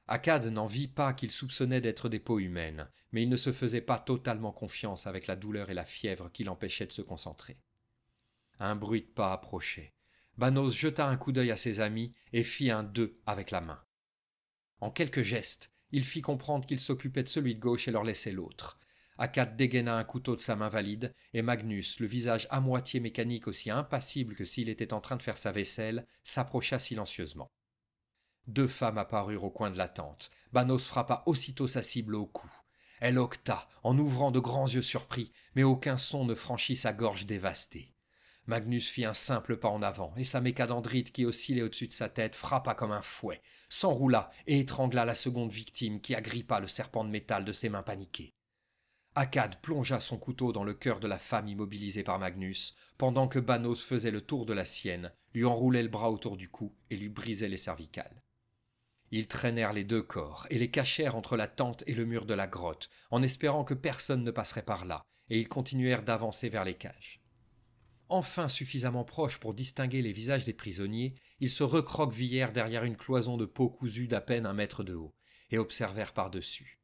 Akkad n'en vit pas qu'il soupçonnait d'être des peaux humaines, mais il ne se faisait pas totalement confiance avec la douleur et la fièvre qui l'empêchaient de se concentrer. Un bruit de pas approchait. Banos jeta un coup d'œil à ses amis et fit un 2 avec la main. En quelques gestes, il fit comprendre qu'il s'occupait de celui de gauche et leur laissait l'autre. Akkad dégaina un couteau de sa main valide, et Magnus, le visage à moitié mécanique aussi impassible que s'il était en train de faire sa vaisselle, s'approcha silencieusement. 2 femmes apparurent au coin de la tente. Banos frappa aussitôt sa cible au cou. Elle octa, en ouvrant de grands yeux surpris, mais aucun son ne franchit sa gorge dévastée. Magnus fit un simple pas en avant, et sa mécadendrite qui oscillait au-dessus de sa tête frappa comme un fouet, s'enroula et étrangla la seconde victime qui agrippa le serpent de métal de ses mains paniquées. Akkad plongea son couteau dans le cœur de la femme immobilisée par Magnus, pendant que Banos faisait le tour de la sienne, lui enroulait le bras autour du cou et lui brisait les cervicales. Ils traînèrent les 2 corps et les cachèrent entre la tente et le mur de la grotte, en espérant que personne ne passerait par là, et ils continuèrent d'avancer vers les cages. Enfin suffisamment proches pour distinguer les visages des prisonniers, ils se recroquevillèrent derrière une cloison de peau cousue d'à peine 1 mètre de haut, et observèrent par-dessus.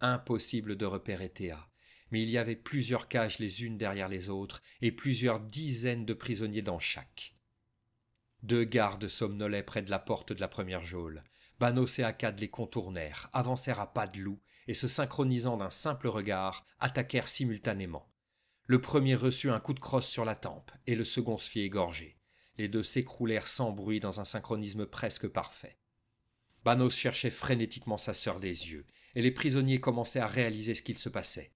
Impossible de repérer Théa, mais il y avait plusieurs cages les unes derrière les autres, et plusieurs dizaines de prisonniers dans chaque. 2 gardes somnolaient près de la porte de la première geôle. Banos et Akkad les contournèrent, avancèrent à pas de loup, et se synchronisant d'un simple regard, attaquèrent simultanément. Le premier reçut un coup de crosse sur la tempe, et le second se fit égorger. Les 2 s'écroulèrent sans bruit dans un synchronisme presque parfait. Banos cherchait frénétiquement sa sœur des yeux, et les prisonniers commençaient à réaliser ce qu'il se passait.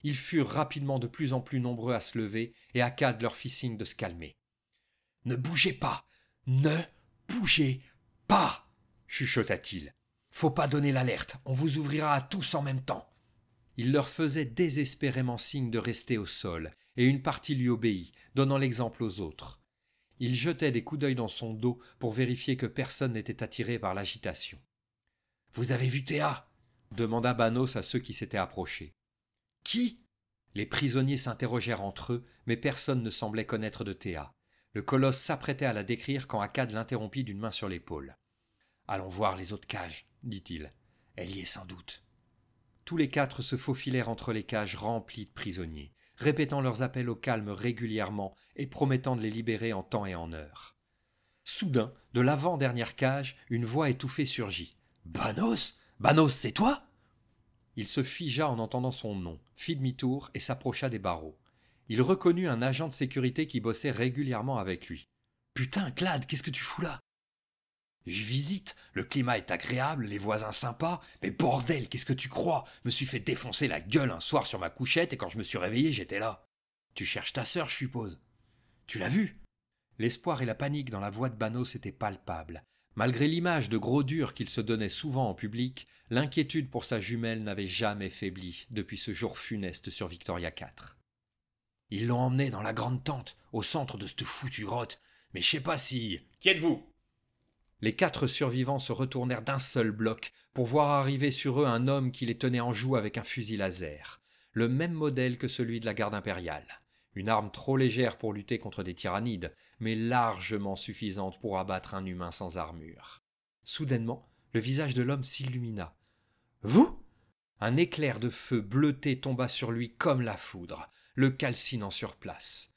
Ils furent rapidement de plus en plus nombreux à se lever, et Akkad leur fit signe de se calmer. « Ne bougez pas! Ne bougez pas !» chuchota-t-il. « Faut pas donner l'alerte, on vous ouvrira à tous en même temps. » Il leur faisait désespérément signe de rester au sol, et une partie lui obéit, donnant l'exemple aux autres. Il jetait des coups d'œil dans son dos pour vérifier que personne n'était attiré par l'agitation. « Vous avez vu Théa ?» demanda Banos à ceux qui s'étaient approchés. « Qui ?» Les prisonniers s'interrogèrent entre eux, mais personne ne semblait connaître de Théa. Le colosse s'apprêtait à la décrire quand Akkad l'interrompit d'une main sur l'épaule. « Allons voir les autres cages, dit-il. Elle y est sans doute. » Tous les 4 se faufilèrent entre les cages remplies de prisonniers, répétant leurs appels au calme régulièrement et promettant de les libérer en temps et en heure. Soudain, de l'avant-dernière cage, une voix étouffée surgit. « Banos ? Banos, c'est toi ?» Il se figea en entendant son nom, fit demi-tour et s'approcha des barreaux. Il reconnut un agent de sécurité qui bossait régulièrement avec lui. « Putain, Clad, qu'est-ce que tu fous là ?»« Je visite, le climat est agréable, les voisins sympas, mais bordel, qu'est-ce que tu crois ? Je me suis fait défoncer la gueule un soir sur ma couchette et quand je me suis réveillé, j'étais là. Tu cherches ta sœur, je suppose. Tu l'as vue ?» L'espoir et la panique dans la voix de Banos étaient palpables. Malgré l'image de gros dur qu'il se donnait souvent en public, l'inquiétude pour sa jumelle n'avait jamais faibli depuis ce jour funeste sur Victoria 4. « Ils l'ont emmené dans la grande tente, au centre de cette foutue grotte, mais je sais pas si... Qui êtes-vous » Les 4 survivants se retournèrent d'un seul bloc pour voir arriver sur eux un homme qui les tenait en joue avec un fusil laser, le même modèle que celui de la garde impériale. Une arme trop légère pour lutter contre des tyrannides, mais largement suffisante pour abattre un humain sans armure. Soudainement, le visage de l'homme s'illumina. « Vous ?» Un éclair de feu bleuté tomba sur lui comme la foudre, le calcinant sur place.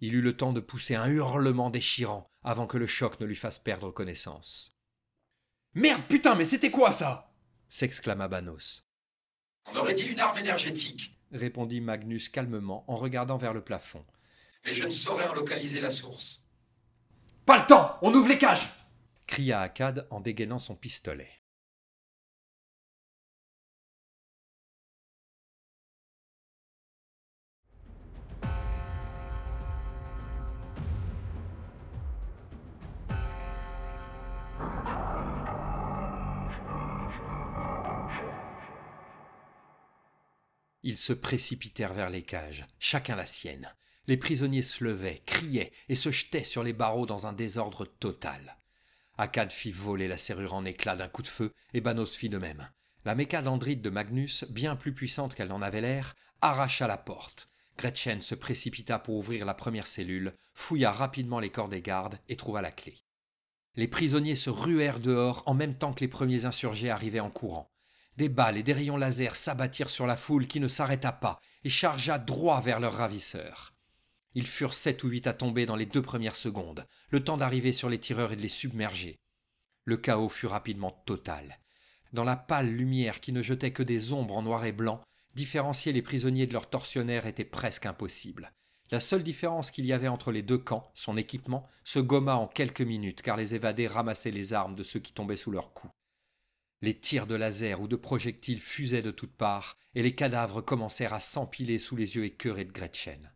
Il eut le temps de pousser un hurlement déchirant avant que le choc ne lui fasse perdre connaissance. « Merde, putain, mais c'était quoi ça ?» s'exclama Banos. « On aurait dit une arme énergétique, » répondit Magnus calmement en regardant vers le plafond. « mais je ne saurais en localiser la source. »« Pas le temps, on ouvre les cages !» cria Akkad en dégainant son pistolet. Ils se précipitèrent vers les cages, chacun la sienne. Les prisonniers se levaient, criaient et se jetaient sur les barreaux dans un désordre total. Akkad fit voler la serrure en éclats d'un coup de feu et Banos fit de même. La mécadendrite de Magnus, bien plus puissante qu'elle n'en avait l'air, arracha la porte. Gretchen se précipita pour ouvrir la première cellule, fouilla rapidement les corps des gardes et trouva la clé. Les prisonniers se ruèrent dehors en même temps que les premiers insurgés arrivaient en courant. Des balles et des rayons laser s'abattirent sur la foule qui ne s'arrêta pas et chargea droit vers leurs ravisseurs. Ils furent 7 ou 8 à tomber dans les 2 premières secondes, le temps d'arriver sur les tireurs et de les submerger. Le chaos fut rapidement total. Dans la pâle lumière qui ne jetait que des ombres en noir et blanc, différencier les prisonniers de leurs tortionnaires était presque impossible. La seule différence qu'il y avait entre les 2 camps, son équipement, se gomma en quelques minutes car les évadés ramassaient les armes de ceux qui tombaient sous leurs coups. Les tirs de laser ou de projectiles fusaient de toutes parts et les cadavres commencèrent à s'empiler sous les yeux écœurés de Gretchen.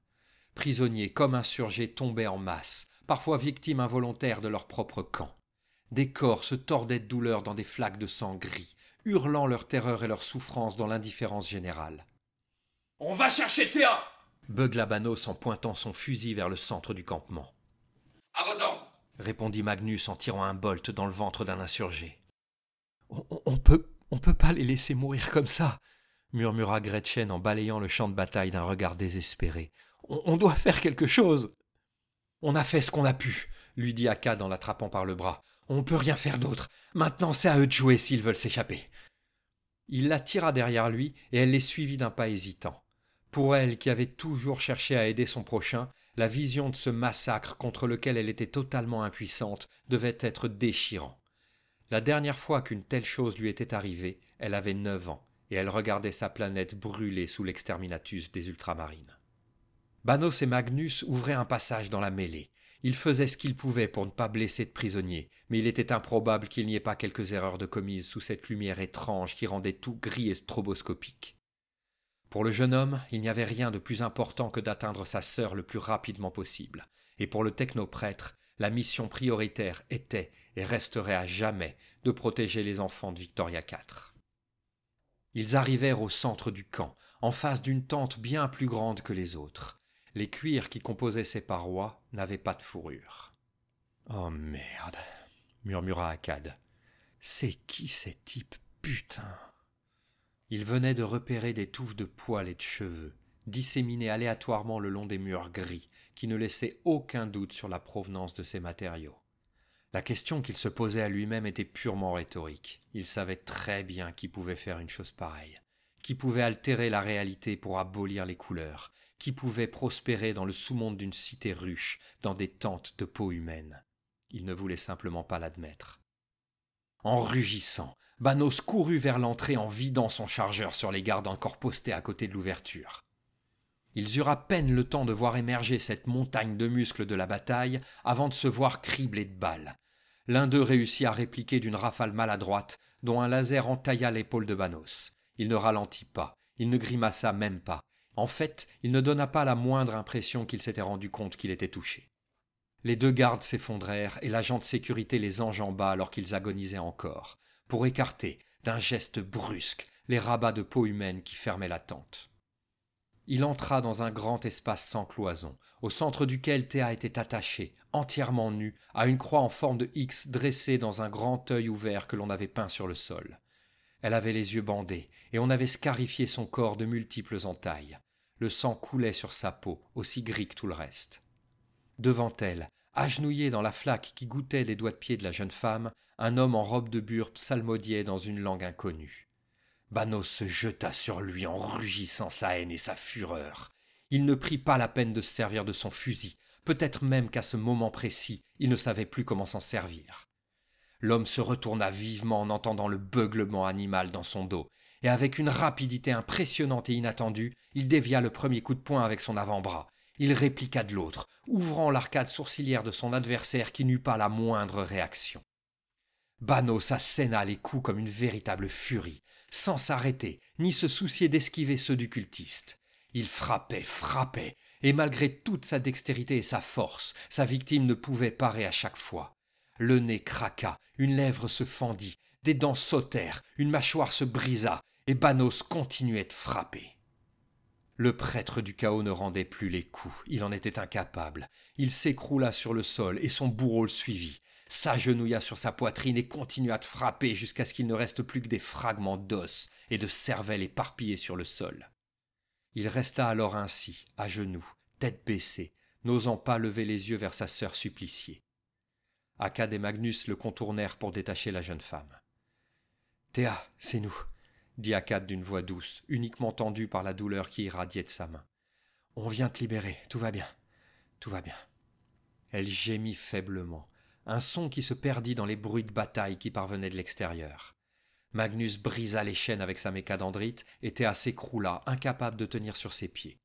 Prisonniers comme insurgés tombaient en masse, parfois victimes involontaires de leur propre camp. Des corps se tordaient de douleur dans des flaques de sang gris, hurlant leur terreur et leur souffrance dans l'indifférence générale. « On va chercher Théa !» beugla Banos en pointant son fusil vers le centre du campement. « À vos ordres !» répondit Magnus en tirant un bolt dans le ventre d'un insurgé. On peut pas les laisser mourir comme ça, murmura Gretchen en balayant le champ de bataille d'un regard désespéré. On doit faire quelque chose. On a fait ce qu'on a pu, lui dit Akkad en l'attrapant par le bras. On peut rien faire d'autre. Maintenant, c'est à eux de jouer s'ils veulent s'échapper. Il la tira derrière lui et elle les suivit d'un pas hésitant. Pour elle, qui avait toujours cherché à aider son prochain, la vision de ce massacre contre lequel elle était totalement impuissante devait être déchirant. La dernière fois qu'une telle chose lui était arrivée, elle avait 9 ans, et elle regardait sa planète brûler sous l'exterminatus des ultramarines. Banos et Magnus ouvraient un passage dans la mêlée. Ils faisaient ce qu'ils pouvaient pour ne pas blesser de prisonniers, mais il était improbable qu'il n'y ait pas quelques erreurs de commises sous cette lumière étrange qui rendait tout gris et stroboscopique. Pour le jeune homme, il n'y avait rien de plus important que d'atteindre sa sœur le plus rapidement possible, et pour le technoprêtre, la mission prioritaire était et resterait à jamais de protéger les enfants de Victoria IV. Ils arrivèrent au centre du camp, en face d'une tente bien plus grande que les autres. Les cuirs qui composaient ses parois n'avaient pas de fourrure. « Oh merde !» murmura Akkad. « C'est qui ces types, putain !» Il venait de repérer des touffes de poils et de cheveux, disséminés aléatoirement le long des murs gris, qui ne laissaient aucun doute sur la provenance de ces matériaux. La question qu'il se posait à lui-même était purement rhétorique. Il savait très bien qui pouvait faire une chose pareille, qui pouvait altérer la réalité pour abolir les couleurs, qui pouvait prospérer dans le sous-monde d'une cité ruche, dans des tentes de peau humaine. Il ne voulait simplement pas l'admettre. En rugissant, Banos courut vers l'entrée en vidant son chargeur sur les gardes encore postés à côté de l'ouverture. Ils eurent à peine le temps de voir émerger cette montagne de muscles de la bataille avant de se voir criblés de balles. L'un d'eux réussit à répliquer d'une rafale maladroite dont un laser entailla l'épaule de Banos. Il ne ralentit pas, il ne grimaça même pas. En fait, il ne donna pas la moindre impression qu'il s'était rendu compte qu'il était touché. Les 2 gardes s'effondrèrent et l'agent de sécurité les enjamba alors qu'ils agonisaient encore, pour écarter, d'un geste brusque, les rabats de peau humaine qui fermaient la tente. Il entra dans un grand espace sans cloison, au centre duquel Théa était attachée, entièrement nue, à une croix en forme de X dressée dans un grand œil ouvert que l'on avait peint sur le sol. Elle avait les yeux bandés, et on avait scarifié son corps de multiples entailles. Le sang coulait sur sa peau, aussi gris que tout le reste. Devant elle, agenouillé dans la flaque qui goûtait les doigts de pied de la jeune femme, un homme en robe de bure psalmodiait dans une langue inconnue. Banos se jeta sur lui en rugissant sa haine et sa fureur. Il ne prit pas la peine de se servir de son fusil, peut-être même qu'à ce moment précis, il ne savait plus comment s'en servir. L'homme se retourna vivement en entendant le beuglement animal dans son dos, et avec une rapidité impressionnante et inattendue, il dévia le premier coup de poing avec son avant-bras. Il répliqua de l'autre, ouvrant l'arcade sourcilière de son adversaire qui n'eut pas la moindre réaction. Banos asséna les coups comme une véritable furie, sans s'arrêter, ni se soucier d'esquiver ceux du cultiste. Il frappait, et malgré toute sa dextérité et sa force, sa victime ne pouvait parer à chaque fois. Le nez craqua, une lèvre se fendit, des dents sautèrent, une mâchoire se brisa, et Banos continuait de frapper. Le prêtre du chaos ne rendait plus les coups, il en était incapable. Il s'écroula sur le sol et son bourreau le suivit, s'agenouilla sur sa poitrine et continua de frapper jusqu'à ce qu'il ne reste plus que des fragments d'os et de cervelle éparpillés sur le sol. Il resta alors ainsi, à genoux, tête baissée, n'osant pas lever les yeux vers sa sœur suppliciée. Akkad et Magnus le contournèrent pour détacher la jeune femme. « Théa, c'est nous, » dit Akkad d'une voix douce, uniquement tendue par la douleur qui irradiait de sa main. « On vient te libérer, tout va bien, tout va bien. » Elle gémit faiblement, un son qui se perdit dans les bruits de bataille qui parvenaient de l'extérieur. Magnus brisa les chaînes avec sa mécadendrite et Théa s'écroula, incapable de tenir sur ses pieds.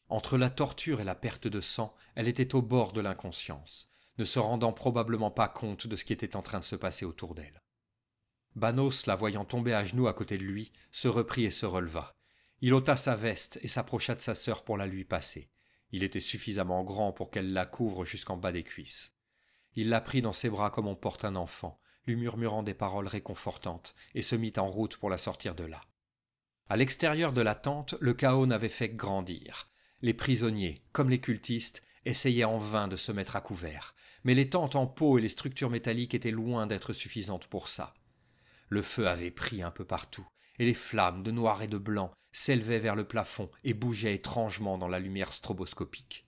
Entre la torture et la perte de sang, elle était au bord de l'inconscience, ne se rendant probablement pas compte de ce qui était en train de se passer autour d'elle. Banos, la voyant tomber à genoux à côté de lui, se reprit et se releva. Il ôta sa veste et s'approcha de sa sœur pour la lui passer. Il était suffisamment grand pour qu'elle la couvre jusqu'en bas des cuisses. Il la prit dans ses bras comme on porte un enfant, lui murmurant des paroles réconfortantes, et se mit en route pour la sortir de là. À l'extérieur de la tente, le chaos n'avait fait que grandir. Les prisonniers, comme les cultistes, essayaient en vain de se mettre à couvert, mais les tentes en peau et les structures métalliques étaient loin d'être suffisantes pour ça. Le feu avait pris un peu partout, et les flammes de noir et de blanc s'élevaient vers le plafond et bougeaient étrangement dans la lumière stroboscopique.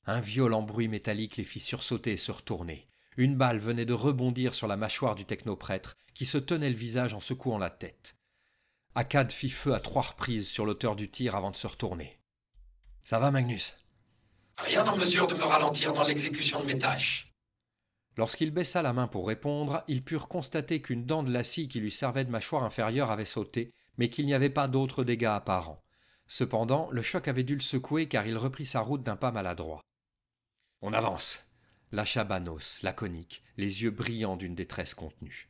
Un violent bruit métallique les fit sursauter et se retourner. Une balle venait de rebondir sur la mâchoire du technoprêtre, qui se tenait le visage en secouant la tête. Akkad fit feu à 3 reprises sur l'auteur du tir avant de se retourner. « Ça va, Magnus ?» « Rien en mesure de me ralentir dans l'exécution de mes tâches. » Lorsqu'il baissa la main pour répondre, ils purent constater qu'une dent de la scie qui lui servait de mâchoire inférieure avait sauté, mais qu'il n'y avait pas d'autres dégâts apparents. Cependant, le choc avait dû le secouer car il reprit sa route d'un pas maladroit. « On avance !» lâcha Banos, laconique, les yeux brillants d'une détresse contenue.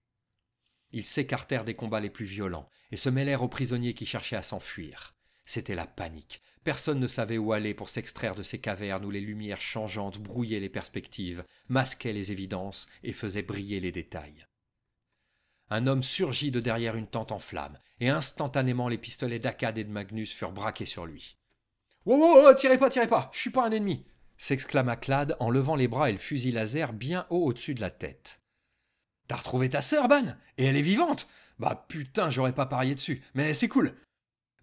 Ils s'écartèrent des combats les plus violents et se mêlèrent aux prisonniers qui cherchaient à s'enfuir. C'était la panique. Personne ne savait où aller pour s'extraire de ces cavernes où les lumières changeantes brouillaient les perspectives, masquaient les évidences et faisaient briller les détails. Un homme surgit de derrière une tente en flammes, et instantanément les pistolets d'Akkad et de Magnus furent braqués sur lui. « Wow, wow, wow, tirez pas, je suis pas un ennemi !» s'exclama Clad en levant les bras et le fusil laser bien haut au-dessus de la tête. « T'as retrouvé ta sœur, Ban? Et elle est vivante? Bah putain, j'aurais pas parié dessus, mais c'est cool !»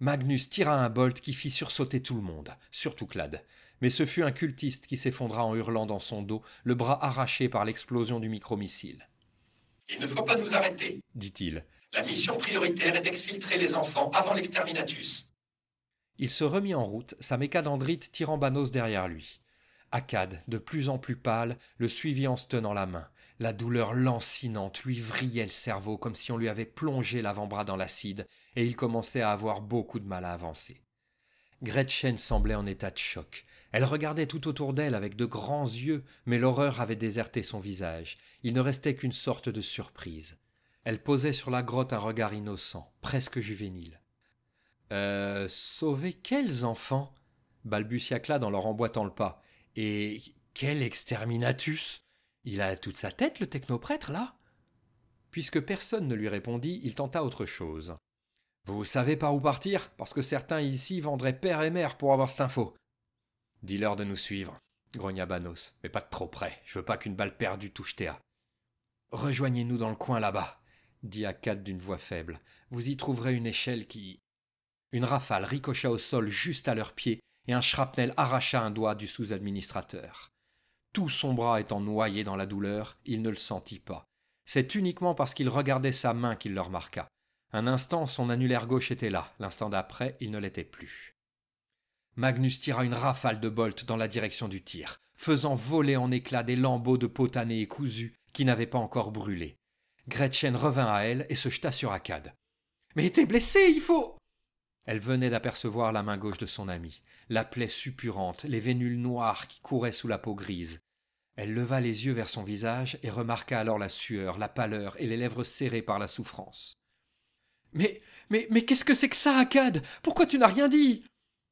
Magnus tira un bolt qui fit sursauter tout le monde, surtout Clad. Mais ce fut un cultiste qui s'effondra en hurlant dans son dos, le bras arraché par l'explosion du micromissile. « Il ne faut pas nous arrêter, » dit-il. « La mission prioritaire est d'exfiltrer les enfants avant l'exterminatus. » Il se remit en route, sa mécadendrite tirant Banos derrière lui. Akkad, de plus en plus pâle, le suivit en se tenant la main. La douleur lancinante lui vrillait le cerveau comme si on lui avait plongé l'avant-bras dans l'acide, et il commençait à avoir beaucoup de mal à avancer. Gretchen semblait en état de choc. Elle regardait tout autour d'elle avec de grands yeux, mais l'horreur avait déserté son visage. Il ne restait qu'une sorte de surprise. Elle posait sur la grotte un regard innocent, presque juvénile. « Sauver quels enfants ?» balbutia Clad en leur emboîtant le pas. « Et quel exterminatus ? Il a toute sa tête, le technoprêtre, là ?» Puisque personne ne lui répondit, il tenta autre chose. « Vous savez par où partir? Parce que certains ici vendraient père et mère pour avoir cette info. »« Dis-leur de nous suivre, » grogna Banos, « mais pas de trop près, je veux pas qu'une balle perdue touche Théa. »« Rejoignez-nous dans le coin là-bas, » dit Akkad d'une voix faible. « Vous y trouverez une échelle qui... » Une rafale ricocha au sol juste à leurs pieds et un shrapnel arracha un doigt du sous-administrateur. Tout son bras étant noyé dans la douleur, il ne le sentit pas. C'est uniquement parce qu'il regardait sa main qu'il le remarqua. Un instant, son annulaire gauche était là, l'instant d'après, il ne l'était plus. Magnus tira une rafale de bolts dans la direction du tir, faisant voler en éclats des lambeaux de peau tannée et cousue qui n'avaient pas encore brûlé. Gretchen revint à elle et se jeta sur Akkad. « Mais t'es blessé, il faut... » Elle venait d'apercevoir la main gauche de son ami, la plaie suppurante, les vénules noires qui couraient sous la peau grise. Elle leva les yeux vers son visage et remarqua alors la sueur, la pâleur et les lèvres serrées par la souffrance. « Mais qu'est-ce que c'est que ça, Akkad? Pourquoi tu n'as rien dit ?»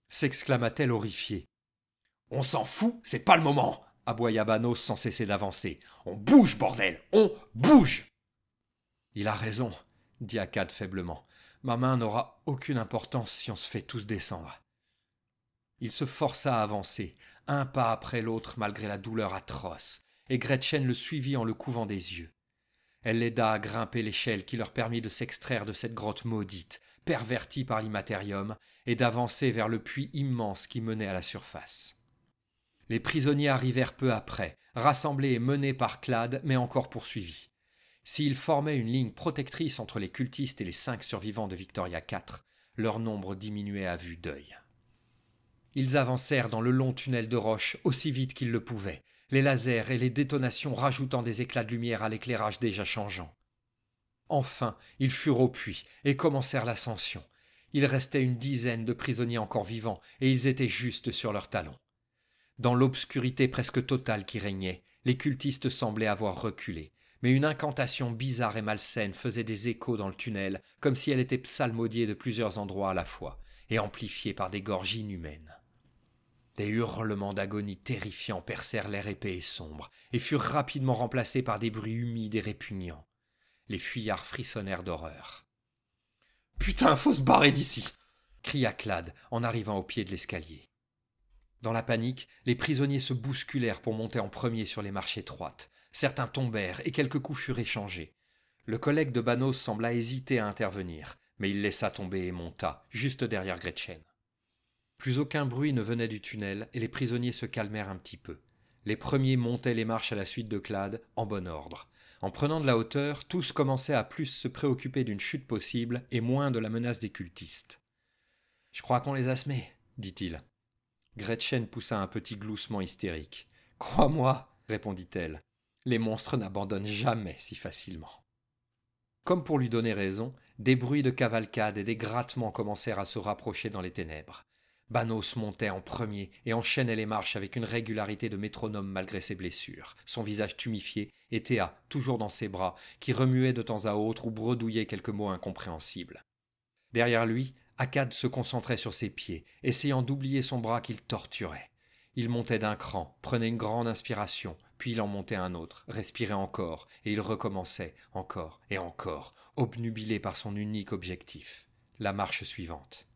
s'exclama-t-elle horrifiée. « On s'en fout, c'est pas le moment !» aboya Banos sans cesser d'avancer. « On bouge, bordel, on bouge !» « Il a raison, » dit Akkad faiblement. « Ma main n'aura aucune importance si on se fait tous descendre. » Il se força à avancer, un pas après l'autre malgré la douleur atroce, et Gretchen le suivit en le couvant des yeux. Elle l'aida à grimper l'échelle qui leur permit de s'extraire de cette grotte maudite, pervertie par l'immatérium, et d'avancer vers le puits immense qui menait à la surface. Les prisonniers arrivèrent peu après, rassemblés et menés par Clad, mais encore poursuivis. S'ils formaient une ligne protectrice entre les cultistes et les 5 survivants de Victoria IV, leur nombre diminuait à vue d'œil. Ils avancèrent dans le long tunnel de roche aussi vite qu'ils le pouvaient, les lasers et les détonations rajoutant des éclats de lumière à l'éclairage déjà changeant. Enfin, ils furent au puits et commencèrent l'ascension. Il restait une dizaine de prisonniers encore vivants, et ils étaient juste sur leurs talons. Dans l'obscurité presque totale qui régnait, les cultistes semblaient avoir reculé, mais une incantation bizarre et malsaine faisait des échos dans le tunnel, comme si elle était psalmodiée de plusieurs endroits à la fois, et amplifiée par des gorges inhumaines. Des hurlements d'agonie terrifiants percèrent l'air épais et sombre, et furent rapidement remplacés par des bruits humides et répugnants. Les fuyards frissonnèrent d'horreur. « Putain, faut se barrer d'ici !» cria Clad en arrivant au pied de l'escalier. Dans la panique, les prisonniers se bousculèrent pour monter en premier sur les marches étroites. Certains tombèrent et quelques coups furent échangés. Le collègue de Banos sembla hésiter à intervenir, mais il laissa tomber et monta, juste derrière Gretchen. Plus aucun bruit ne venait du tunnel et les prisonniers se calmèrent un petit peu. Les premiers montaient les marches à la suite de Clad, en bon ordre. En prenant de la hauteur, tous commençaient à plus se préoccuper d'une chute possible et moins de la menace des cultistes. « Je crois qu'on les a semés, dit-il. Gretchen poussa un petit gloussement hystérique. « Crois-moi, répondit-elle, les monstres n'abandonnent jamais si facilement. » Comme pour lui donner raison, des bruits de cavalcade et des grattements commencèrent à se rapprocher dans les ténèbres. Banos montait en premier et enchaînait les marches avec une régularité de métronome malgré ses blessures, son visage tuméfié, et Théa, toujours dans ses bras, qui remuait de temps à autre ou bredouillait quelques mots incompréhensibles. Derrière lui, Akkad se concentrait sur ses pieds, essayant d'oublier son bras qu'il torturait. Il montait d'un cran, prenait une grande inspiration, puis il en montait un autre, respirait encore, et il recommençait, encore et encore, obnubilé par son unique objectif, la marche suivante.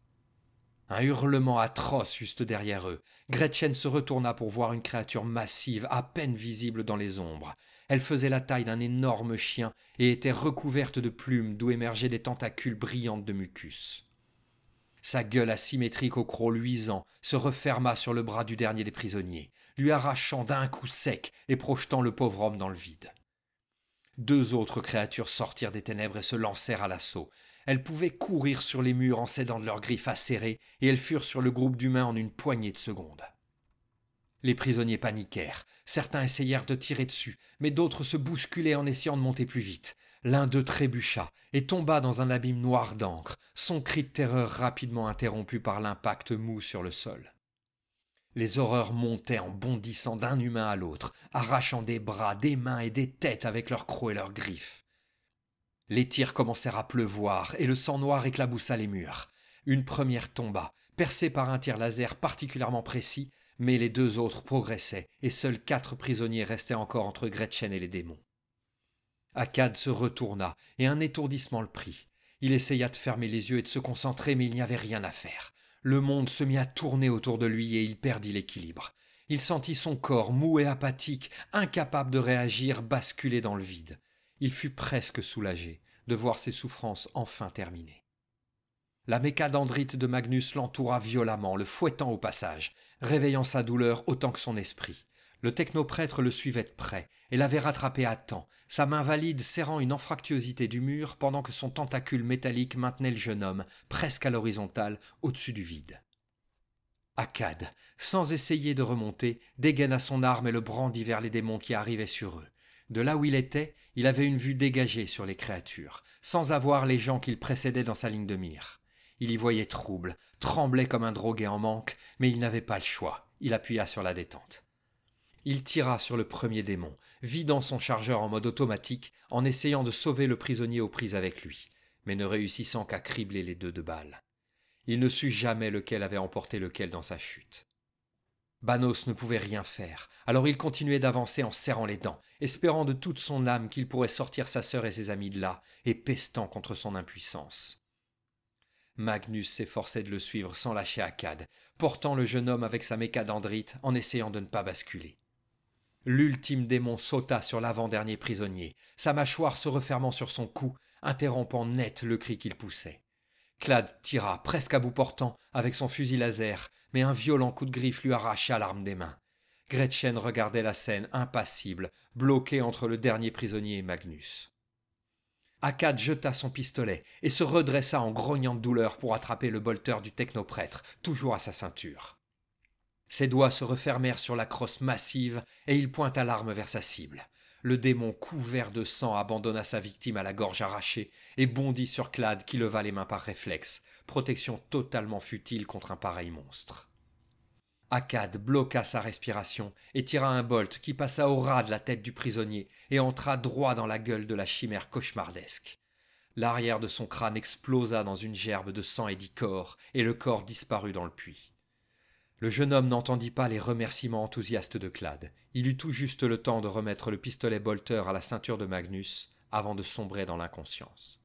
Un hurlement atroce juste derrière eux. Gretchen se retourna pour voir une créature massive, à peine visible dans les ombres. Elle faisait la taille d'un énorme chien et était recouverte de plumes d'où émergeaient des tentacules brillantes de mucus. Sa gueule asymétrique au croc luisant se referma sur le bras du dernier des prisonniers, lui arrachant d'un coup sec et projetant le pauvre homme dans le vide. 2 autres créatures sortirent des ténèbres et se lancèrent à l'assaut. Elles pouvaient courir sur les murs en s'aidant de leurs griffes acérées, et elles furent sur le groupe d'humains en une poignée de secondes. Les prisonniers paniquèrent. Certains essayèrent de tirer dessus, mais d'autres se bousculaient en essayant de monter plus vite. L'un d'eux trébucha et tomba dans un abîme noir d'encre, son cri de terreur rapidement interrompu par l'impact mou sur le sol. Les horreurs montaient en bondissant d'un humain à l'autre, arrachant des bras, des mains et des têtes avec leurs crocs et leurs griffes. Les tirs commencèrent à pleuvoir et le sang noir éclaboussa les murs. Une première tomba, percée par un tir laser particulièrement précis, mais les 2 autres progressaient et seuls 4 prisonniers restaient encore entre Gretchen et les démons. Akkad se retourna et un étourdissement le prit. Il essaya de fermer les yeux et de se concentrer, mais il n'y avait rien à faire. Le monde se mit à tourner autour de lui et il perdit l'équilibre. Il sentit son corps mou et apathique, incapable de réagir, basculer dans le vide. Il fut presque soulagé de voir ses souffrances enfin terminées. La mécadendrite de Magnus l'entoura violemment, le fouettant au passage, réveillant sa douleur autant que son esprit. Le technoprêtre le suivait de près et l'avait rattrapé à temps, sa main valide serrant une anfractuosité du mur pendant que son tentacule métallique maintenait le jeune homme, presque à l'horizontale, au-dessus du vide. Akkad, sans essayer de remonter, dégaina son arme et le brandit vers les démons qui arrivaient sur eux. De là où il était, il avait une vue dégagée sur les créatures, sans avoir les gens qu'il précédait dans sa ligne de mire. Il y voyait trouble, tremblait comme un drogué en manque, mais il n'avait pas le choix. Il appuya sur la détente. Il tira sur le premier démon, vidant son chargeur en mode automatique, en essayant de sauver le prisonnier aux prises avec lui, mais ne réussissant qu'à cribler les 2 de balles. Il ne sut jamais lequel avait emporté lequel dans sa chute. Banos ne pouvait rien faire, alors il continuait d'avancer en serrant les dents, espérant de toute son âme qu'il pourrait sortir sa sœur et ses amis de là, et pestant contre son impuissance. Magnus s'efforçait de le suivre sans lâcher Akkad, portant le jeune homme avec sa mécadendrite en essayant de ne pas basculer. L'ultime démon sauta sur l'avant-dernier prisonnier, sa mâchoire se refermant sur son cou, interrompant net le cri qu'il poussait. Clad tira, presque à bout portant, avec son fusil laser, mais un violent coup de griffe lui arracha l'arme des mains. Gretchen regardait la scène impassible, bloquée entre le dernier prisonnier et Magnus. Akkad jeta son pistolet et se redressa en grognant de douleur pour attraper le bolter du technoprêtre, toujours à sa ceinture. Ses doigts se refermèrent sur la crosse massive et il pointa l'arme vers sa cible. Le démon couvert de sang abandonna sa victime à la gorge arrachée et bondit sur Clad qui leva les mains par réflexe, protection totalement futile contre un pareil monstre. Akkad bloqua sa respiration et tira un bolt qui passa au ras de la tête du prisonnier et entra droit dans la gueule de la chimère cauchemardesque. L'arrière de son crâne explosa dans une gerbe de sang et d'ichor et le corps disparut dans le puits. Le jeune homme n'entendit pas les remerciements enthousiastes de Clad. Il eut tout juste le temps de remettre le pistolet bolter à la ceinture de Magnus avant de sombrer dans l'inconscience.